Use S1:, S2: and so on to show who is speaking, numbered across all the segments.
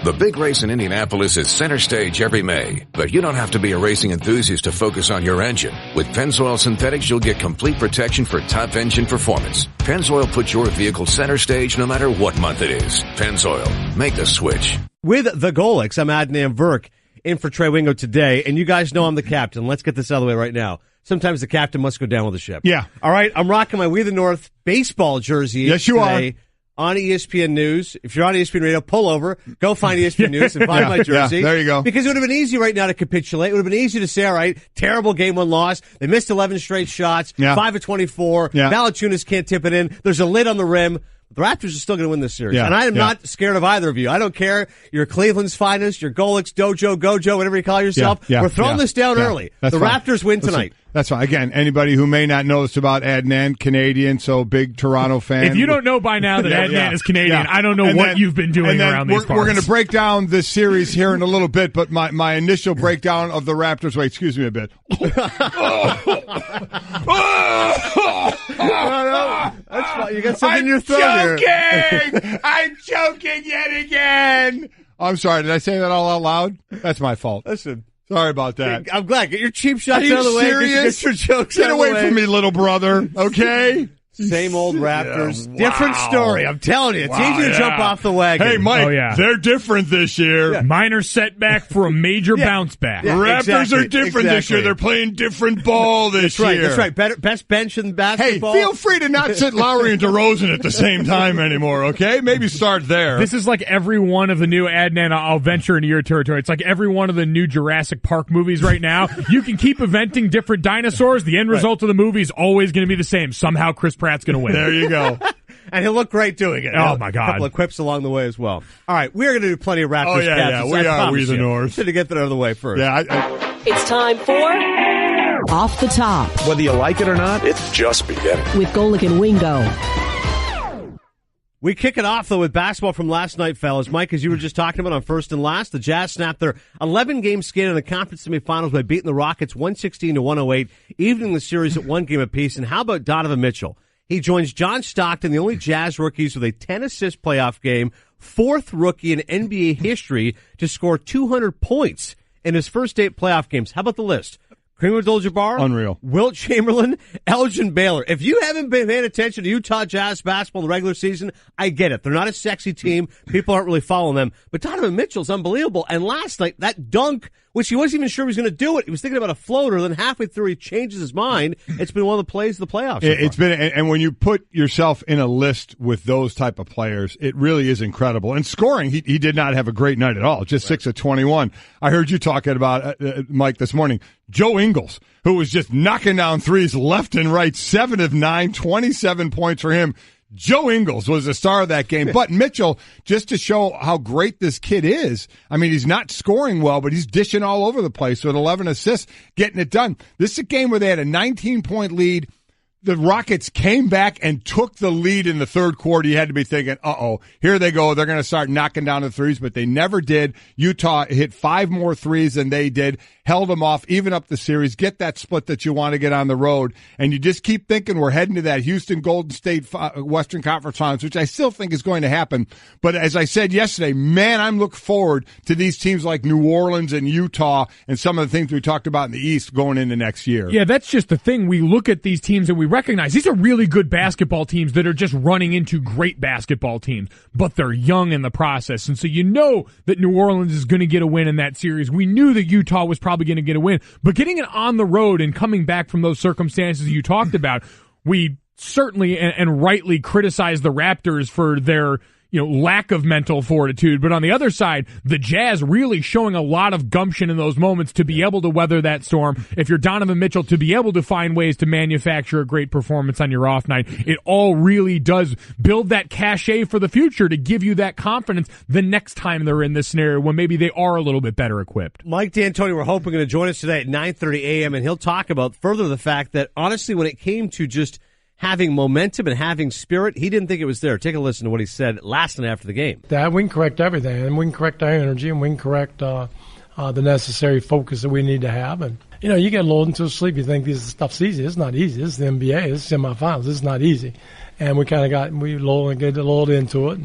S1: The big race in Indianapolis is center stage every May, but you don't have to be a racing enthusiast to focus on your engine. With Pennzoil Synthetics, you'll get complete protection for top engine performance. Pennzoil puts your vehicle center stage no matter what month it is. Pennzoil, make the switch.
S2: With the Golics, I'm Adnan Virk in for Trey Wingo today, and you guys know I'm the captain. Let's get this out of the way right now. Sometimes the captain must go down with the ship.
S3: Yeah.
S2: All right, I'm rocking my We the North baseball jersey.
S3: Yes, you
S2: today. On ESPN News. If you're on ESPN Radio, pull over, go find ESPN News and find my jersey.
S3: Yeah, there you go.
S2: Because it would have been easy right now to capitulate. It would have been easy to say, all right, terrible game, one loss. They missed 11 straight shots, 5 of 24.
S3: Yeah.
S2: Valanciunas can't tip it in. There's a lid on the rim. The Raptors are still going to win this series.
S3: Yeah,
S2: and I am not scared of either of you. I don't care. You're Cleveland's finest, you're Golics, Dojo, Gojo, whatever you call yourself. We're throwing this down early. The Raptors win tonight.
S3: That's fine. Again, anybody who may not know this about Adnan, Canadian, so big Toronto fan.
S4: If you don't know by now that Adnan is Canadian, I don't know what you've been doing around these parts.
S3: We're going to break down this series here in a little bit, but my initial breakdown of the Raptors, wait, excuse me a bit.
S2: That's fine. You got something in your throat here.
S3: I'm choking yet again. I'm sorry. Did I say that all out loud? That's my fault.
S2: Listen.
S3: Sorry about that.
S2: I'm glad. Get your cheap shots
S3: out
S2: of the way.
S3: Serious?
S2: Get your jokes
S3: Get
S2: out of the way.
S3: away from me, little brother. Okay?
S2: Same old Raptors. Different story. I'm telling you. It's easy to jump off the wagon.
S3: Hey, Mike, they're different this year.
S4: Yeah. Minor setback for a major bounce back.
S2: Yeah,
S3: Raptors are different this year. They're playing different ball this year.
S2: That's right. Best bench in basketball.
S3: Hey, feel free to not sit Lowry and DeRozan at the same time anymore, okay? Maybe start there.
S4: This is like every one of the new Adnan, I'll venture into your territory. It's like every one of the new Jurassic Park movies right now. You can keep inventing different dinosaurs. The end result of the movie is always going to be the same. Somehow Chris Pratt's going to win.
S3: There you go.
S2: And he'll look great doing it.
S4: Oh, my God.
S2: A couple of quips along the way as well. All right, we're going to do plenty of Raptors.
S3: We are. We the North.
S2: Should get that out of the way first.
S5: It's time for Off the Top.
S6: Whether you like it or not, it's just beginning.
S5: With Golic and Wingo.
S2: We kick it off, though, with basketball from last night, fellas. Mike, as you were just talking about on First and Last, the Jazz snapped their 11-game skid in the conference semifinals by beating the Rockets 116-108, evening the series at one game apiece. And how about Donovan Mitchell? He joins John Stockton, the only Jazz rookies with a 10-assist playoff game, fourth rookie in NBA history to score 200 points in his first 8 playoff games. How about the list? Kareem Abdul-Jabbar,
S3: unreal.
S2: Wilt Chamberlain, Elgin Baylor. If you haven't been paying attention to Utah Jazz basketball in the regular season, I get it. They're not a sexy team. People aren't really following them. But Donovan Mitchell's unbelievable. And last night, that dunk, which he wasn't even sure he was going to do it. He was thinking about a floater. Then halfway through, he changes his mind. It's been one of the plays of the playoffs.
S3: It's been, and when you put yourself in a list with those type of players, it really is incredible. And scoring, he did not have a great night at all. Just 6 of 21. I heard you talking about Mike this morning. Joe Ingles, who was just knocking down threes left and right, 7 of 9, 27 points for him. Joe Ingles was the star of that game. But Mitchell, just to show how great this kid is, I mean, he's not scoring well, but he's dishing all over the place with 11 assists, getting it done. This is a game where they had a 19-point lead. The Rockets came back and took the lead in the third quarter. You had to be thinking, here they go. They're going to start knocking down the threes, but they never did. Utah hit 5 more threes than they did, held them off, even up the series, get that split that you want to get on the road. And you just keep thinking we're heading to that Houston Golden State Western Conference Finals, which I still think is going to happen. But as I said yesterday, man, I'm looking forward to these teams like New Orleans and Utah and some of the things we talked about in the East going into next year.
S4: Yeah, that's just the thing. We look at these teams and we recognize these are really good basketball teams that are just running into great basketball teams, but they're young in the process. And so you know that New Orleans is going to get a win in that series. We knew that Utah was probably going to get a win, but getting it on the road and coming back from those circumstances you talked about, we certainly and rightly criticize the Raptors for their lack of mental fortitude. But on the other side, the Jazz really showing a lot of gumption in those moments to be able to weather that storm. If you're Donovan Mitchell, to be able to find ways to manufacture a great performance on your off night, it all really does build that cachet for the future to give you that confidence the next time they're in this scenario when maybe they are a little bit better equipped.
S2: Mike D'Antoni, we're hoping going to join us today at 9:30 a.m., and he'll talk about further the fact that, honestly, when it came to just having momentum and having spirit, he didn't think it was there. Take a listen to what he said last night after the game.
S7: That we can correct everything, and we can correct our energy, and we can correct the necessary focus that we need to have. And you get lulled into sleep. You think this stuff's easy. It's not easy. It's the NBA. It's semifinals. It's not easy. And we kind of get lulled into it.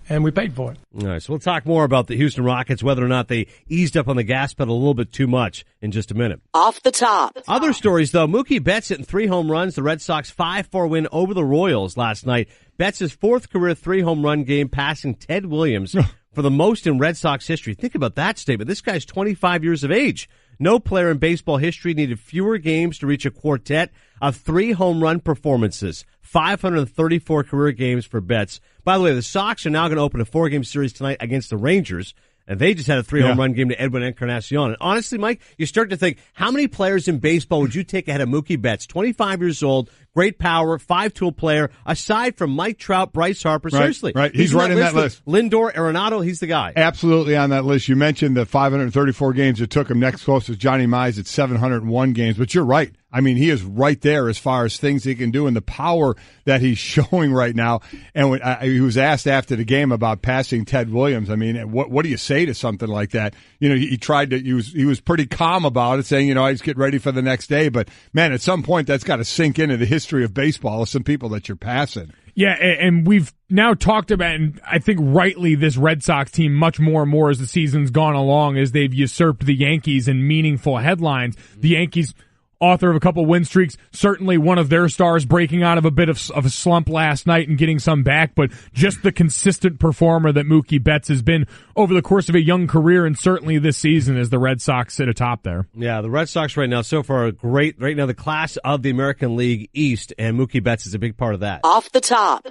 S7: and we paid for it.
S2: All right, so we'll talk more about the Houston Rockets, whether or not they eased up on the gas pedal a little bit too much in just a minute.
S5: Off the top.
S2: Other stories, though. Mookie Betts hitting 3 home runs. The Red Sox 5-4 win over the Royals last night. Betts' 4th career 3-home run game, passing Ted Williams for the most in Red Sox history. Think about that statement. This guy's 25 years of age. No player in baseball history needed fewer games to reach a quartet of 3 home run performances. 534 career games for Betts. By the way, the Sox are now going to open a 4-game series tonight against the Rangers, and they just had a 3-home run game to Edwin Encarnacion. And honestly, Mike, you start to think, how many players in baseball would you take ahead of Mookie Betts? 25 years old, great power, 5-tool player, aside from Mike Trout, Bryce Harper. Seriously.
S3: Right. He's right in that list.
S2: Lindor, Arenado, he's the guy.
S3: Absolutely on that list. You mentioned the 534 games it took him. Next closest, Johnny Mize at 701 games. But you're right. I mean, he is right there as far as things he can do and the power that he's showing right now. And when he was asked after the game about passing Ted Williams, I mean, what do you say to something like that? You know, he tried to. He was pretty calm about it, saying, I just get ready for the next day. But man, at some point, that's got to sink into the history of baseball of some people that you're passing.
S4: Yeah, and we've now talked about, and I think rightly, this Red Sox team much more and more as the season's gone along, as they've usurped the Yankees in meaningful headlines. The Yankees, author of a couple win streaks, certainly one of their stars breaking out of a bit of a slump last night and getting some back, but just the consistent performer that Mookie Betts has been over the course of a young career, and certainly this season as the Red Sox sit atop there.
S2: Yeah, the Red Sox right now so far are great. Right now, the class of the American League East, and Mookie Betts is a big part of that.
S5: Off the top.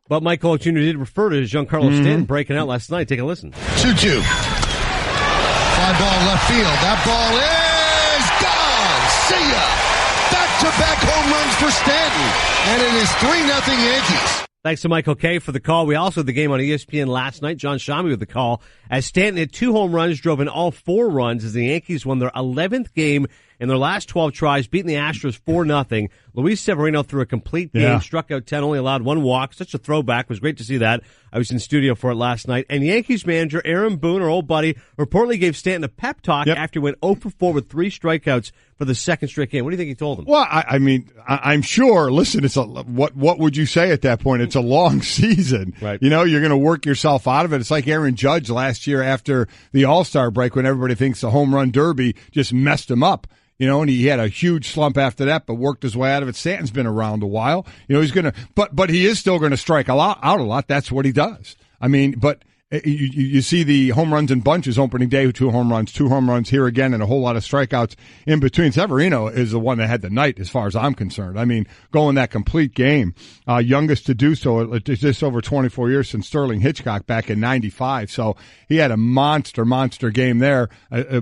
S2: But Mike Golic Jr. did refer to Giancarlo Stanton breaking out last night. Take a listen.
S8: 2-2. Fly ball left field. That ball is gone. See ya. Back-to-back home runs for Stanton. And it is 3-0 Yankees.
S2: Thanks to Michael K. for the call. We also had the game on ESPN last night. John Shammy with the call. As Stanton hit 2 home runs, drove in all 4 runs as the Yankees won their 11th game in their last 12 tries, beating the Astros 4-0. Luis Severino threw a complete game, struck out 10, only allowed 1 walk. Such a throwback. It was great to see that. I was in studio for it last night. And Yankees manager Aaron Boone, our old buddy, reportedly gave Stanton a pep talk after he went 0-for-4 with 3 strikeouts for the second straight game. What do you think he told him?
S3: Well, I mean, I'm sure. Listen, what would you say at that point? It's a long season.
S2: Right.
S3: You know, you're going to work yourself out of it. It's like Aaron Judge last year after the All-Star break when everybody thinks the home run derby just messed him up. You know, and he had a huge slump after that, but worked his way out of it. Stanton's been around a while. You know, he's going to, but he is still going to strike out a lot. That's what he does. I mean, but you see the home runs in bunches opening day, 2 home runs here again, and a whole lot of strikeouts in between. Severino is the one that had the night as far as I'm concerned. I mean, going that complete game, youngest to do so, just over 24 years since Sterling Hitchcock back in 95. So he had a monster game there,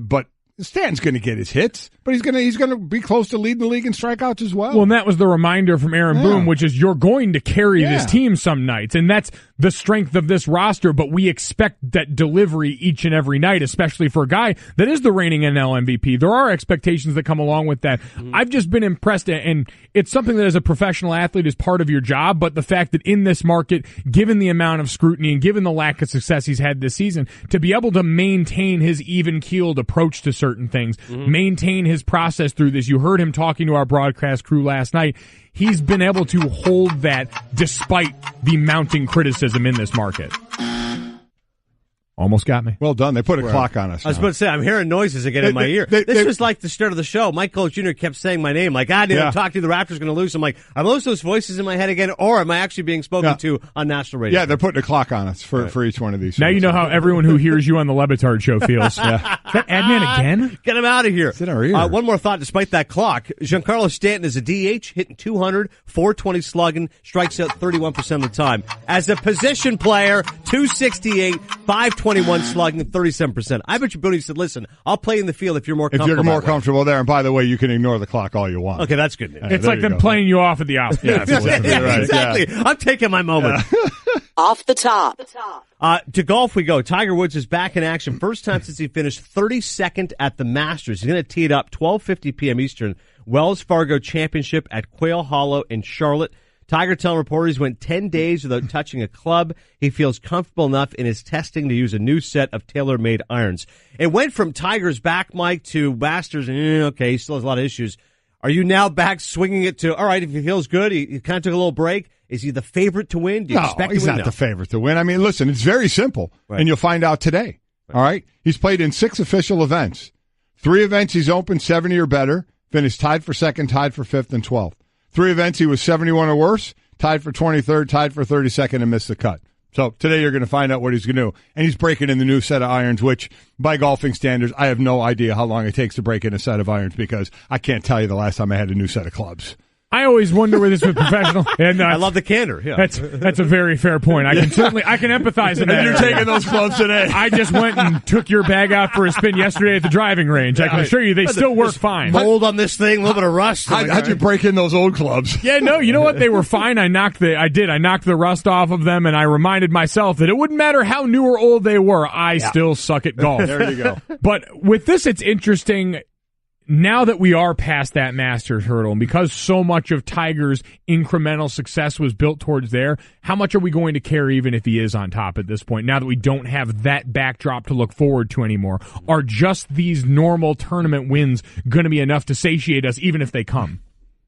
S3: but Stanton's going to get his hits, but he's going to be close to leading the league in strikeouts as well.
S4: Well, and that was the reminder from Aaron Boone, which is you're going to carry this team some nights, and that's the strength of this roster, but we expect that delivery each and every night, especially for a guy that is the reigning NL MVP. There are expectations that come along with that. I've just been impressed, and it's something that as a professional athlete is part of your job, but the fact that in this market, given the amount of scrutiny and given the lack of success he's had this season, to be able to maintain his even-keeled approach to certain things, maintain his process through this. You heard him talking to our broadcast crew last night. He's been able to hold that despite the mounting criticism in this market. Almost got me.
S3: Well done. They put a clock on us.
S2: I was about to say, I'm hearing noises again in my ear. This was like the start of the show. Mike Golic Jr. kept saying my name. Like, I'm talking to the Raptors going to lose. I'm like, are those voices in my head again, or am I actually being spoken to on national radio?
S3: Yeah, they're putting a clock on us for each one of these.
S4: Now you know how everyone who hears you on the Lebitard show feels. Is that Adnan again?
S2: Get him out of here.
S3: It's in our ear.
S2: One more thought, despite that clock. Giancarlo Stanton is a DH, hitting 200, 420 slugging, strikes out 31% of the time. As a position player, 268, 521 slugging, 37%. I bet you Booney said, listen, I'll play in the field if you're more comfortable.
S3: If you're more comfortable there. And by the way, you can ignore the clock all you want.
S2: Okay, that's good news.
S4: It's like them playing you off at the outfield.
S2: Yeah, exactly. Yeah. I'm taking my moment.
S5: Off the top.
S2: To golf we go. Tiger Woods is back in action. First time since he finished 32nd at the Masters. He's going to tee it up 12:50 p.m. Eastern. Wells Fargo Championship at Quail Hollow in Charlotte. Tiger telling reporters he went 10 days without touching a club. He feels comfortable enough in his testing to use a new set of tailor-made irons. It went from Tiger's back, Mike, to Masters, and okay, he still has a lot of issues. Are you now back swinging it to, all right, if he feels good, he kind of took a little break, Is he the favorite to win? Do you expect
S3: he's
S2: to win?
S3: not the favorite to win. I mean, listen, it's very simple, and you'll find out today. All right? He's played in 6 official events. 3 events he's opened 70 or better, finished tied for second, tied for 5th, and 12th. 3 events he was 71 or worse, tied for 23rd, tied for 32nd, and missed the cut. So today you're going to find out what he's going to do. And he's breaking in the new set of irons, which by golfing standards, I have no idea how long it takes to break in a set of irons because I can't tell you the last time I had a new set of clubs.
S4: I always wonder with this with professional. And
S2: I love the candor. Yeah.
S4: That's a very fair point. I can empathize in that.
S3: You're taking those clubs today.
S4: I just went and took your bag out for a spin yesterday at the driving range. I can assure you they still work fine.
S2: Mold on this thing, a little bit of rust.
S3: How'd you break in those old clubs?
S4: Yeah, no, you know what? They were fine. I knocked the rust off of them, and I reminded myself that it wouldn't matter how new or old they were. I still suck at golf.
S3: There you go.
S4: But with this, it's interesting. Now that we are past that Masters hurdle, and because so much of Tiger's incremental success was built towards there, how much are we going to care even if he is on top at this point, now that we don't have that backdrop to look forward to anymore? Are just these normal tournament wins going to be enough to satiate us even if they come?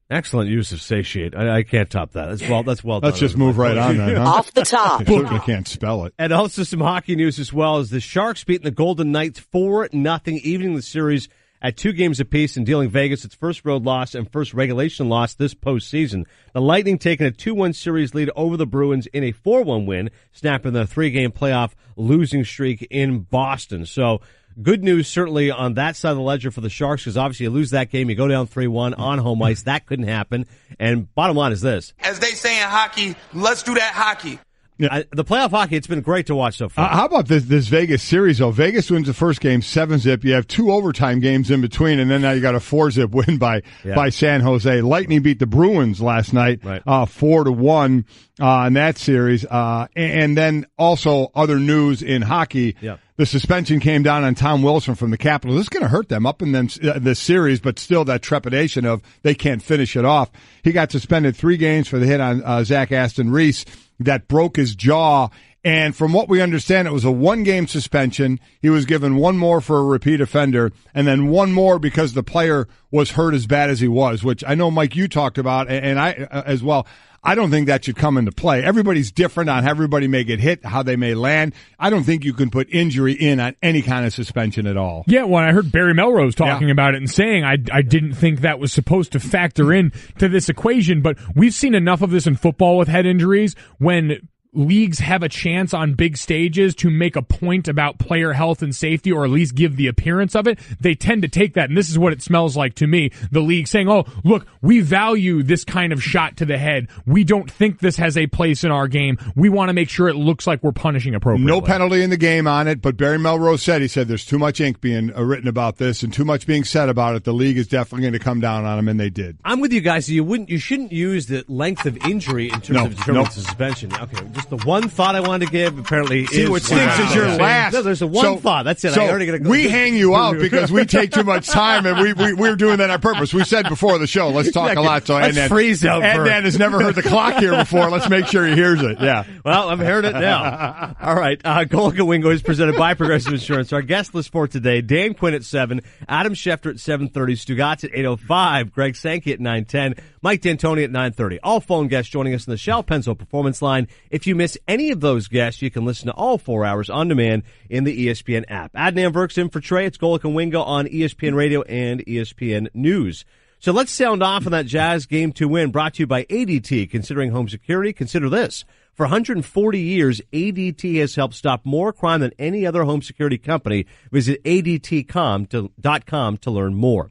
S2: Excellent use of satiate. I can't top that. That's well done.
S3: Let's just move right on then. Huh?
S5: Off the top.
S3: I certainly can't spell it.
S2: And also some hockey news as well, as the Sharks beating the Golden Knights 4-0, evening the series at 2 games apiece and dealing Vegas its first road loss and first regulation loss this postseason. The Lightning taking a 2-1 series lead over the Bruins in a 4-1 win, snapping their 3-game playoff losing streak in Boston. So good news certainly on that side of the ledger for the Sharks, because obviously you lose that game, you go down 3-1 on home ice. That couldn't happen. And bottom line is this.
S9: As they say in hockey, let's do that hockey.
S2: Yeah. The playoff hockey, it's been gret to watch so far.
S3: How about this Vegas series, though? Vegas wins the first game 7-zip. You have 2 overtime games in between, and then now you got a 4-zip win by San Jose. Lightning beat the Bruins last night, 4-1 in that series. And then also other news in hockey. Yeah. The suspension came down on Tom Wilson from the Capitals. This is going to hurt them up in this series, but still that trepidation of they can't finish it off. He got suspended 3 games for the hit on Zach Aston Reese that broke his jaw. And from what we understand, it was a 1-game suspension. He was given 1 more for a repeat offender, and then 1 more because the player was hurt as bad as he was, which I know, Mike, you talked about, and I as well. I don't think that should come into play. Everybody's different on how everybody may get hit, how they may land. I don't think you can put injury in on any kind of suspension at all.
S4: Yeah, when I heard Barry Melrose talking about it and saying I didn't think that was supposed to factor in to this equation, but we've seen enough of this in football with head injuries when leagues have a chance on big stages to make a point about player health and safety, or at least give the appearance of it. They tend to take that, and this is what it smells like to me. The league saying, oh, look, we value this kind of shot to the head. We don't think this has a place in our game. We want to make sure it looks like we're punishing appropriately.
S3: No penalty in the game on it, but Barry Melrose said, there's too much ink being written about this and too much being said about it. The league is definitely going to come down on them, and they did.
S2: I'm with you guys. You shouldn't use the length of injury in terms of determining suspension. Okay, just the one thought I wanted to give apparently
S3: See, what stinks is your last.
S2: No, there's one thought. That's it.
S3: So
S2: I already got to go.
S3: We hang you out because we take too much time, and we're doing that on purpose. We said before the show, let's talk a lot. So
S2: let's freeze out.
S3: Adnan has never heard the clock here before. Let's make sure he hears it. Yeah.
S2: Well, I'm hearing it now. All right. Golic and Wingo is presented by Progressive Insurance. Our guest list for today: Dan Quinn at 7, Adam Schefter at 7:30, Stugatz at 8:05, Greg Sankey at 9:10, Mike D'Antoni at 9:30. All phone guests joining us in the Shell Penzo Performance Line. If you miss any of those guests, you can listen to all 4 hours on demand in the ESPN app. Adnan Virk's in for Trey. It's Golic and Wingo on ESPN Radio and ESPN News. So let's sound off on that Jazz Game 2 win, brought to you by ADT. Considering home security, consider this. For 140 years, ADT has helped stop more crime than any other home security company. Visit ADT.com to learn more.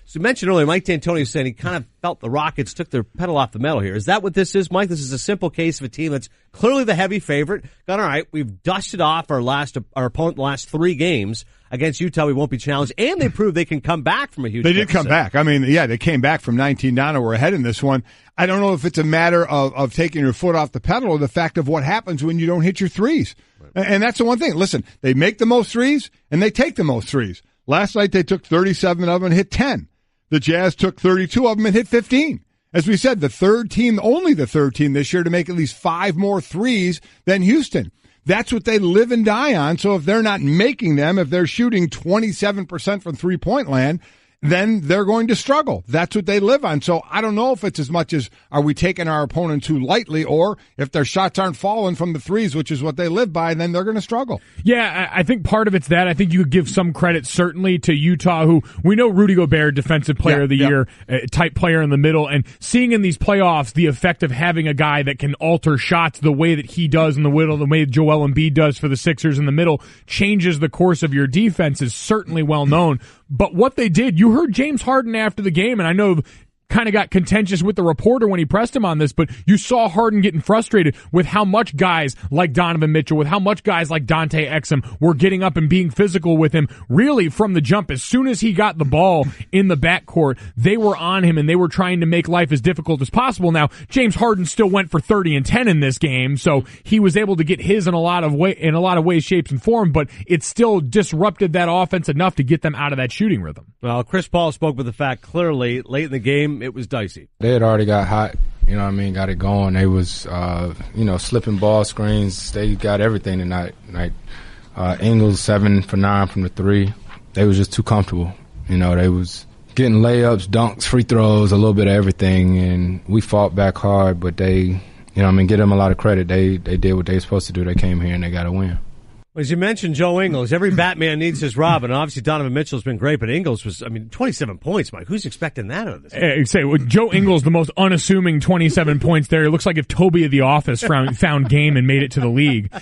S2: So you mentioned earlier, Mike D'Antoni was saying he kind of felt the Rockets took their pedal off the metal here. Is that what this is, Mike? This is a simple case of a team that's clearly the heavy favorite. Gone, all right, we've dusted off our opponent the last 3 games. Against Utah, we won't be challenged. And they proved they can come back from a huge deficit.
S3: They did come back. I mean, they came back from 19 down and were ahead in this one. I don't know if it's a matter of taking your foot off the pedal or the fact of what happens when you don't hit your threes. Right. And that's the one thing. Listen, they make the most threes, and they take the most threes. Last night, they took 37 of them and hit 10. The Jazz took 32 of them and hit 15. As we said, only the third team this year to make at least 5 more threes than Houston. That's what they live and die on. So if they're not making them, if they're shooting 27% from three-point land, then they're going to struggle. That's what they live on. So I don't know if it's as much as are we taking our opponent too lightly, or if their shots aren't falling from the threes, which is what they live by, then they're going to struggle.
S4: Yeah, I think part of it's that. I think you could give some credit certainly to Utah, who we know Rudy Gobert, Defensive Player of the Year, type player in the middle, and seeing in these playoffs the effect of having a guy that can alter shots the way that he does in the middle, the way Joel Embiid does for the Sixers in the middle, changes the course of your defense is certainly well known. But what they did, you heard James Harden after the game, and I know kind of got contentious with the reporter when he pressed him on this, but you saw Harden getting frustrated with how much guys like Donovan Mitchell, with how much guys like Dante Exum were getting up and being physical with him really from the jump. As soon as he got the ball in the backcourt, they were on him and they were trying to make life as difficult as possible. Now, James Harden still went for 30 and 10 in this game, so he was able to get his in a lot of ways, shapes, and form, but it still disrupted that offense enough to get them out of that shooting rhythm.
S2: Well, Chris Paul spoke with the fact clearly late in the game it was dicey.
S10: They had already got hot, got it going. They was, slipping ball screens. They got everything tonight. Ingles 7 for 9 from the 3. They was just too comfortable. They was getting layups, dunks, free throws, a little bit of everything, and we fought back hard, but they, give them a lot of credit. They did what they were supposed to do. They came here and they got a win.
S2: As you mentioned, Joe Ingles, every Batman needs his Robin. Obviously, Donovan Mitchell's been great, but Ingles was, 27 points, Mike. Who's expecting that out of this?
S4: Joe Ingles, the most unassuming 27 points there. It looks like if Toby of The Office found game and made it to the league.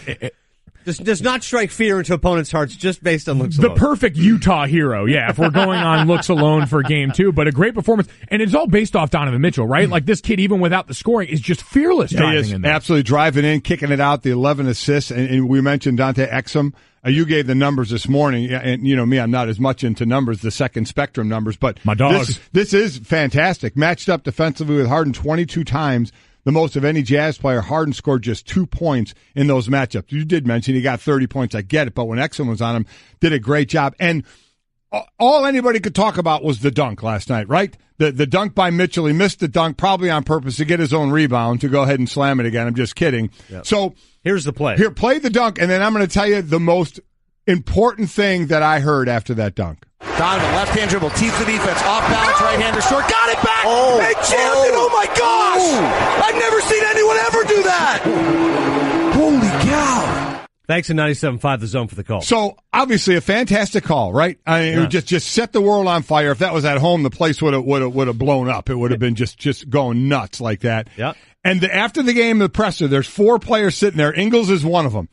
S2: Does not strike fear into opponents' hearts just based on looks alone.
S4: The perfect Utah hero, if we're going on looks alone for game 2. But a great performance, and it's all based off Donovan Mitchell, right? Like this kid, even without the scoring, is just fearless driving in there.
S3: Absolutely driving in, kicking it out, the 11 assists, and we mentioned Dante Exum. You gave the numbers this morning, and me, I'm not as much into numbers, the second spectrum numbers, but
S4: my dogs.
S3: This is fantastic. Matched up defensively with Harden 22 times. The most of any Jazz player. Harden scored just 2 points in those matchups. You did mention he got 30 points. I get it. But when Exum was on him, did a great job. And all anybody could talk about was the dunk last night, right? The dunk by Mitchell. He missed the dunk probably on purpose to get his own rebound to go ahead and slam it again. I'm just kidding.
S2: Yep.
S3: So
S2: here's the play.
S3: Here, play the dunk, and then I'm going to tell you the most important thing that I heard after that dunk.
S11: Donovan, left-hand dribble, teeth the defense, off-balance, right-hander, short, got it back! Big champion, oh my gosh! I've never seen anyone ever do that! Holy cow!
S2: Thanks to 97.5 The Zone for the call.
S3: So, obviously, a fantastic call, right? It would just set the world on fire. If that was at home, the place would have blown up. It would have been just going nuts like that.
S2: Yeah.
S3: And after the game, the presser, there's 4 players sitting there. Ingles is one of them.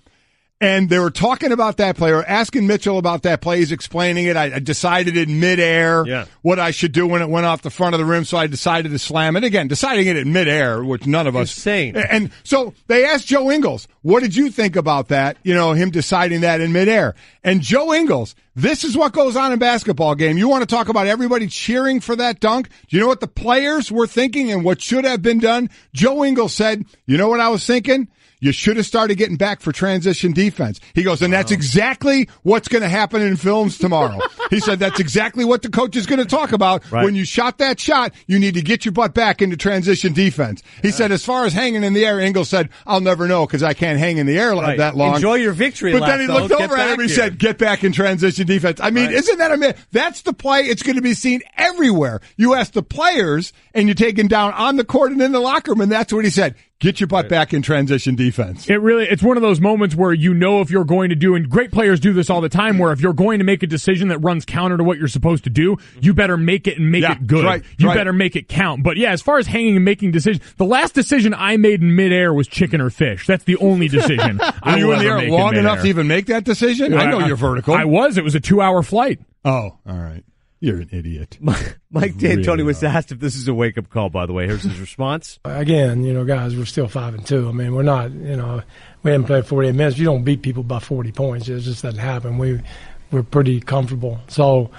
S3: And they were talking about that play, or asking Mitchell about that play. He's explaining it. I decided in midair what I should do when it went off the front of the rim, so I decided to slam it. Again, deciding it in midair, which none of us.
S2: Insane.
S3: And so they asked Joe Ingles, what did you think about that, him deciding that in midair? And Joe Ingles, this is what goes on in basketball game. You want to talk about everybody cheering for that dunk? Do you know what the players were thinking and what should have been done? Joe Ingles said, you know what I was thinking? You should have started getting back for transition defense. He goes, and that's exactly what's going to happen in films tomorrow. He said that's exactly what the coach is going to talk about. Right. When you shot that shot, you need to get your butt back into transition defense. He said, as far as hanging in the air, Ingles said, I'll never know because I can't hang in the air that long.
S2: Enjoy your victory
S3: But
S2: lap,
S3: then he looked over at him and he said, get back in transition defense. I mean, isn't that that's the play. It's going to be seen everywhere. You ask the players and you take him down on the court and in the locker room, and that's what he said. Get your butt back in transition defense.
S4: It's one of those moments where if you're going to do, and great players do this all the time, where if you're going to make a decision that runs counter to what you're supposed to do, you better make it and make it good. You better make it count. But as far as hanging and making decisions, the last decision I made in midair was chicken or fish. That's the only decision.
S3: Were you in the air long enough to even make that decision? I know you're vertical.
S4: I was. It was a 2-hour flight.
S3: Oh, all right. You're an idiot.
S2: Mike D'Antoni was asked if this is a wake-up call, by the way. Here's his response.
S7: Again, guys, we're still 5-2. I mean, we're not, we haven't played 48 minutes. You don't beat people by 40 points. It just doesn't happen. We're pretty comfortable. So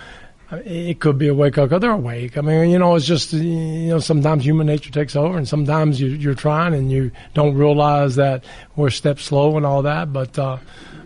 S7: it could be a wake-up call. They're awake. I mean, it's just, sometimes human nature takes over, and sometimes you're trying and you don't realize that we're a step slow and all that. But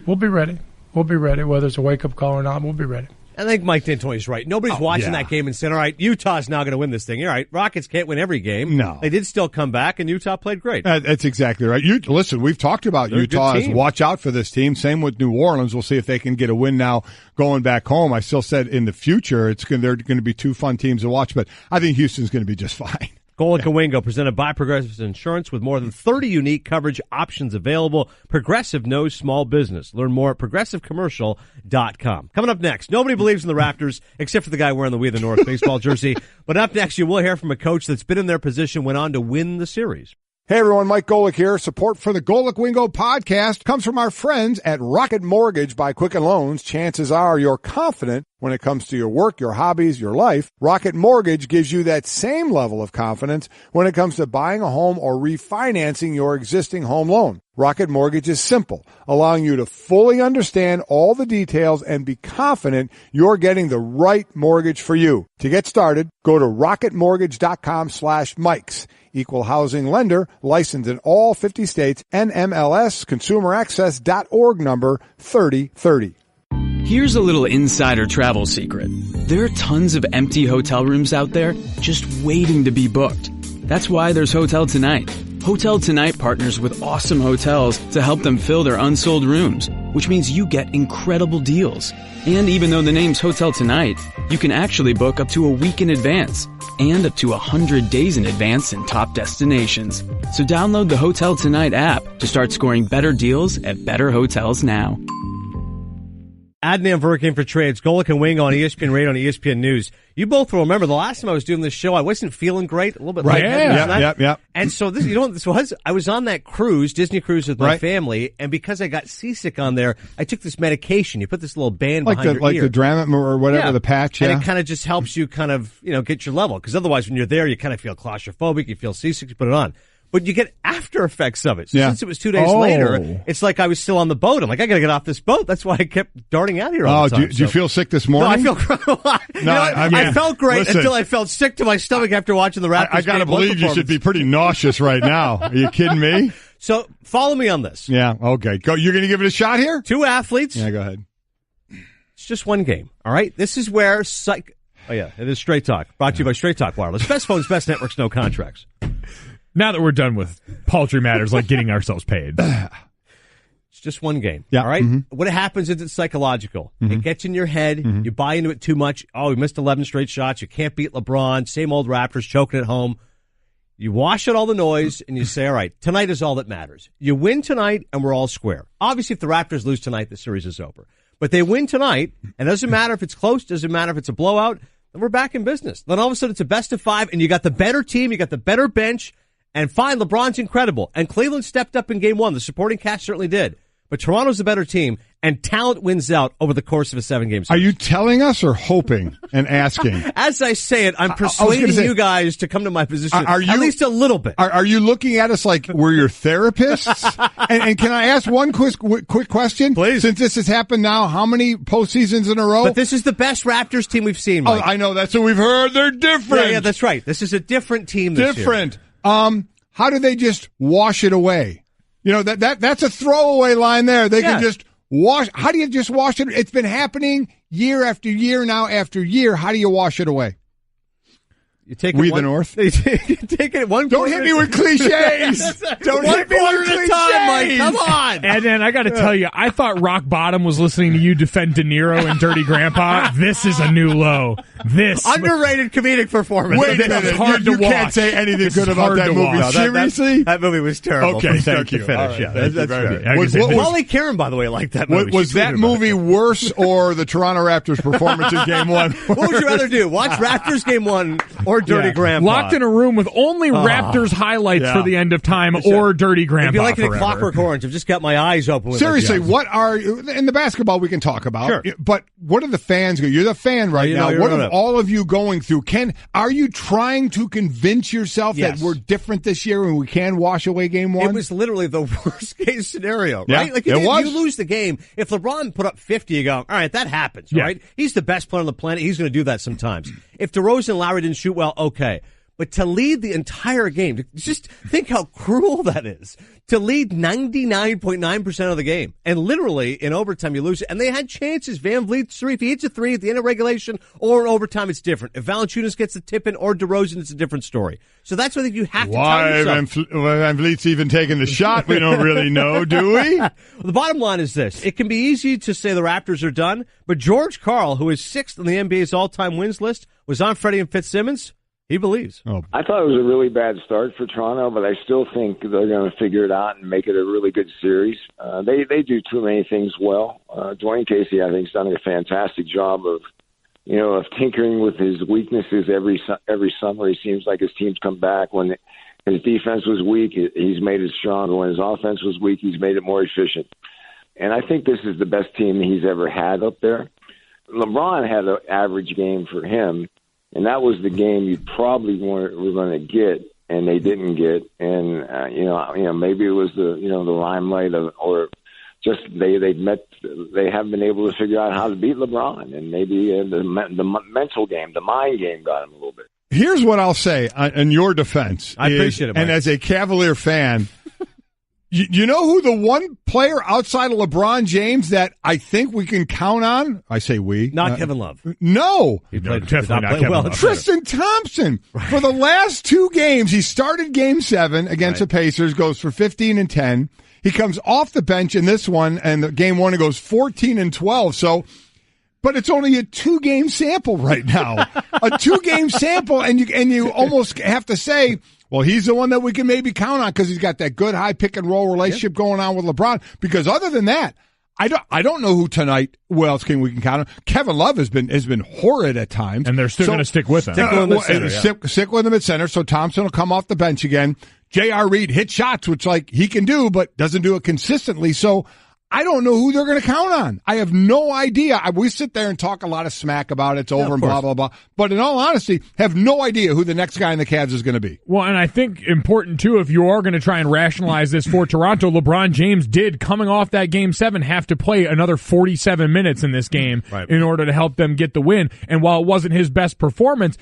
S7: we'll be ready. We'll be ready. Whether it's a wake-up call or not, we'll be ready.
S2: I think Mike D'Antoni's right. Nobody's watching that game and saying, all right, Utah's now going to win this thing. All right, Rockets can't win every game.
S3: No.
S2: They did still come back, and Utah played great.
S3: That's exactly right. Listen, we've talked about
S2: They're
S3: Utah as watch out for this team. Same with New Orleans. We'll see if they can get a win now going back home. I still said in the future they're going to be two fun teams to watch, but I think Houston's going to be just fine.
S2: Golic and Wingo, presented by Progressive Insurance, with more than 30 unique coverage options available. Progressive knows small business. Learn more at progressivecommercial.com. Coming up next, nobody believes in the Raptors except for the guy wearing the We the North baseball jersey. But up next, you will hear from a coach that's been in their position, went on to win the series.
S3: Hey everyone, Mike Golic here. Support for the Golic Wingo podcast comes from our friends at Rocket Mortgage by Quicken Loans. Chances are you're confident when it comes to your work, your hobbies, your life. Rocket Mortgage gives you that same level of confidence when it comes to buying a home or refinancing your existing home loan. Rocket Mortgage is simple, allowing you to fully understand all the details and be confident you're getting the right mortgage for you. To get started, go to rocketmortgage.com/Mikes. Equal housing lender, licensed in all 50 states, NMLS, consumeraccess.org number 3030.
S12: Here's a little insider travel secret. There are tons of empty hotel rooms out there just waiting to be booked. That's why there's Hotel Tonight. Hotel Tonight partners with awesome hotels to help them fill their unsold rooms, which means you get incredible deals. And even though the name's Hotel Tonight, you can actually book up to a week in advance and up to 100 days in advance in top destinations. So download the Hotel Tonight app to start scoring better deals at better hotels now.
S2: Adnan Virk in for Trey. It's Golic and Wingo on ESPN Radio and ESPN News. You both will remember the last time I was doing this show, I wasn't feeling great, a little bit lightheaded.
S3: Yeah.
S2: And so this, you know what this was? I was on that cruise, Disney cruise with my family, and because I got seasick on there, I took this medication. You put this little band behind your ear.
S3: Like the Dramamine or whatever, the patch,
S2: And it kind of just helps you kind of, get your level. Because otherwise, when you're there, you kind of feel claustrophobic, you feel seasick, you put it on. But you get after effects of it. So since it was 2 days later, it's like I was still on the boat. I'm like, I got to get off this boat. That's why I kept darting out here all the time.
S3: Did you feel sick this morning?
S2: No, I feel I felt great until I felt sick to my stomach after watching the Raptors.
S3: I got to believe you should be pretty nauseous right now. Are you kidding me?
S2: So follow me on this.
S3: Yeah, okay. Go. You're going to give it a shot here?
S2: Two athletes.
S3: Yeah, go ahead.
S2: It's just one game, all right? This is where Oh, yeah, it is Straight Talk. Brought to you by Straight Talk Wireless. Best phones, best networks, no contracts.
S4: Now that we're done with paltry matters like getting ourselves paid.
S2: It's just one game. Yeah. All right? Mm-hmm. What happens is it's psychological. Mm-hmm. It gets in your head. Mm-hmm. You buy into it too much. Oh, we missed 11 straight shots. You can't beat LeBron. Same old Raptors choking at home. You wash out all the noise and you say, all right, tonight is all that matters. You win tonight and we're all square. Obviously, if the Raptors lose tonight, the series is over. But they win tonight, and it doesn't matter if it's close, doesn't matter if it's a blowout, then we're back in business. Then all of a sudden it's a best of 5 and you got the better team, you got the better bench. And fine, LeBron's incredible. And Cleveland stepped up in game 1. The supporting cast certainly did. But Toronto's the better team, and talent wins out over the course of a 7-game series.
S3: Are you telling us or hoping and asking?
S2: As I say it, I'm persuading you guys to come to my position at least a little bit.
S3: Are you looking at us like we're your therapists? and can I ask one quick question?
S2: Please.
S3: Since this has happened now, how many postseasons in a row?
S2: But this is the best Raptors team we've seen, Mike.
S3: Oh, I know. That's what we've heard. They're different.
S2: Yeah, that's right. This is a different team this year.
S3: How do they just wash it away? That's a throwaway line there. They can just wash. How do you just wash it? It's been happening year after year now after year. How do you wash it away?
S2: You take
S3: the North.
S2: You take it one.
S3: Don't hit me with cliches. Don't hit me with cliches.
S2: Mike. Come on.
S4: And then I got to tell you, I thought Rock Bottom was listening to you defend De Niro and Dirty Grandpa. This is a new low. This
S2: underrated comedic performance.
S3: Wait a minute. You can't say anything good about that movie.
S2: No,
S3: seriously,
S2: that movie was terrible.
S3: Okay, thank you.
S2: Finish.
S3: Right,
S2: yeah, that's fair. Wally Karen, by the way, liked that movie.
S3: Was that movie worse or the Toronto Raptors performance in Game 1?
S2: What would you rather do? Watch Raptors Game 1 or Dirty Grandpa?
S4: Locked in a room with only Raptors highlights for the end of time or Dirty Grandpa.
S2: It'd be like in a Clockwork Orange. I've just got my eyes open.
S3: Seriously, what are in the basketball we can talk about?
S2: Sure.
S3: But what are the fans going? You're the fan right now. What are all of you going through? Are you trying to convince yourself that we're different this year and we can wash away Game 1?
S2: It was literally the worst case scenario, right?
S3: Yeah,
S2: like if you lose the game, if LeBron put up 50, you go, all right, that happens, right? He's the best player on the planet. He's going to do that sometimes. If DeRozan and Lowry didn't shoot well, okay. But to lead the entire game, just think how cruel that is. To lead 99.9% of the game. And literally, in overtime, you lose it. And they had chances. Van Vliet's three. If he hits a three at the end of regulation or in overtime, it's different. If Valanciunas gets the tip in or DeRozan, it's a different story. So that's what I think you have to tell yourself.
S3: Why Van Vliet's even taking the shot? We don't really know, do we?
S2: Well, the bottom line is this. It can be easy to say the Raptors are done, but George Karl, who is 6th on the NBA's all-time wins list, was on Freddie and Fitzsimmons. He believes.
S13: I thought it was a really bad start for Toronto, but I still think they're going to figure it out and make it a really good series. They do too many things well. Dwayne Casey, I think, has done a fantastic job of tinkering with his weaknesses every summer. He seems like his teams come back. When his defense was weak, he's made it stronger. When his offense was weak, he's made it more efficient. And I think this is the best team he's ever had up there. LeBron had an average game for him, and that was the game you probably were going to get, and they didn't get. And maybe it was the limelight or just they haven't been able to figure out how to beat LeBron, and maybe the mental game, the mind game, got him a little bit.
S3: Here's what I'll say in your defense.
S2: I appreciate it, Mike.
S3: And as a Cavalier fan. You know who the one player outside of LeBron James that I think we can count on? I say we.
S2: Not Kevin Love.
S3: No.
S2: He played,
S4: definitely not Kevin Love.
S3: Tristan Thompson. Right. For the last 2 games, he started Game 7 against the Pacers, goes for 15 and 10. He comes off the bench in this one, and the Game 1 goes 14 and 12. So, but it's only a 2-game sample right now. A 2-game sample, and you almost have to say, well, he's the one that we can maybe count on because he's got that good high pick and roll relationship going on with LeBron. Because other than that, I don't know who tonight. Who else we can count on? Kevin Love has been horrid at times,
S4: and they're still going to stick with him.
S3: Stick with him at center. So Thompson will come off the bench again. J.R. Reed hit shots, which he can do, but doesn't do it consistently. So I don't know who they're going to count on. I have no idea. We sit there and talk a lot of smack about it's over and blah, blah, blah. But in all honesty, have no idea who the next guy in the Cavs is going to be.
S4: Well, and I think important, too, if you are going to try and rationalize this for Toronto, LeBron James did, coming off that Game 7, have to play another 47 minutes in this game in order to help them get the win. And while it wasn't his best performance,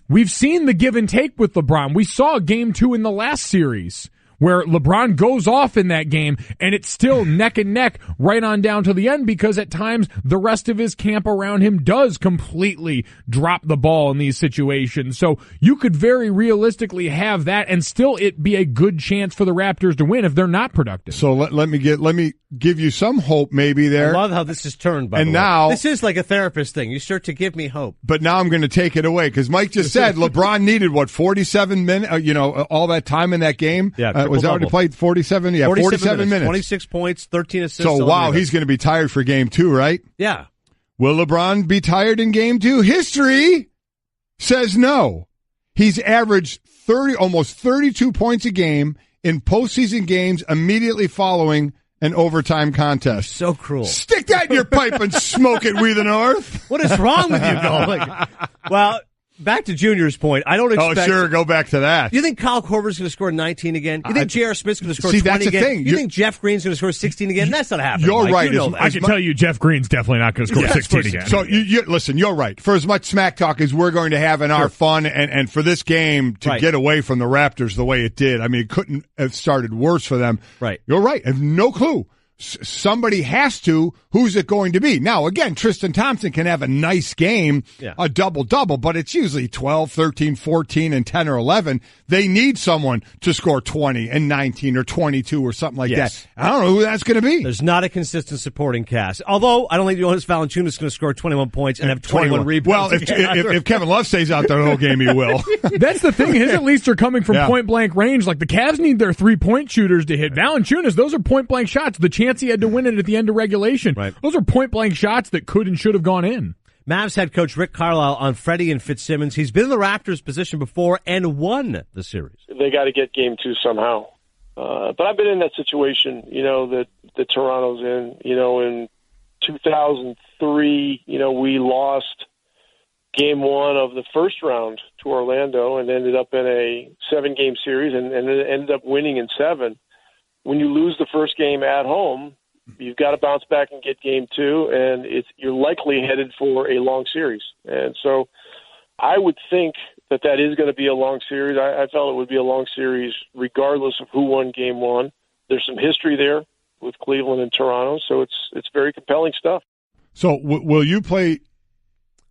S4: we've seen the give and take with LeBron. We saw Game 2 in the last series, where LeBron goes off in that game, and it's still neck and neck right on down to the end because at times the rest of his camp around him does completely drop the ball in these situations. So you could very realistically have that and still it be a good chance for the Raptors to win if they're not productive.
S3: So let me give you some hope maybe there.
S2: I love how this is turned, by the way.
S3: Now,
S2: this is like a therapist thing. You start to give me hope.
S3: But now I'm going to take it away because Mike just said LeBron needed, 47 minutes, all that time in that game?
S2: Yeah,
S3: was already played 47? Yeah, 47 minutes.
S2: 26 points, 13 assists.
S3: So, wow, he's going to be tired for Game 2, right?
S2: Yeah.
S3: Will LeBron be tired in Game 2? History says no. He's averaged almost 32 points a game in postseason games immediately following an overtime contest.
S2: So cruel.
S3: Stick that in your pipe and smoke it, we the North.
S2: What is wrong with you, Golic? Well, back to Junior's point, I don't expect...
S3: Oh, sure, go back to that.
S2: You think Kyle Korver's going to score 19 again? You think J.R. Smith's going to score 20
S3: that's
S2: again?
S3: The thing.
S2: You think Jeff Green's going to score 16 again? That's not happening.
S3: You're
S2: Mike.
S3: right.
S2: You know
S4: I can tell you Jeff Green's definitely not going to score 16 again.
S3: So, listen, you're right. For as much smack talk as we're going to have in our fun, and for this game to get away from the Raptors the way it did, I mean, it couldn't have started worse for them.
S2: Right.
S3: You're right. I have no clue. Somebody has to. Who's it going to be? Now, again, Tristan Thompson can have a nice game, a double-double, but it's usually 12, 13, 14, and 10 or 11. They need someone to score 20 and 19 or 22 or something like that. I don't know who that's going to be.
S2: There's not a consistent supporting cast. Althougugh, I don't think Jonas Valanciunas is going to score 21 points and have 21 rebounds.
S3: Well, if Kevin Love stays out there the whole game, he will.
S4: That's the thing. His at least are coming from point-blank range. Like, the Cavs need their three-point shooters to hit. Valanciunas, those are point-blank shots. The chance he had to win it at the end of regulation. Right. Those are point-blank shots that could and should have gone in.
S2: Mavs head coach Rick Carlisle on Freddie and Fitzsimmons. He's been in the Raptors' position before and won the series.
S14: They got to get Game 2 somehow. But I've been in that situation, that Toronto's in. In 2003, we lost Game 1 of the first round to Orlando and ended up in a 7-game series and ended up winning in 7. When you lose the first game at home, you've got to bounce back and get Game 2, and you're likely headed for a long series. And so I would think that is going to be a long series. I felt it would be a long series regardless of who won Game 1. There's some history there with Cleveland and Toronto, so it's very compelling stuff.
S3: So will you play?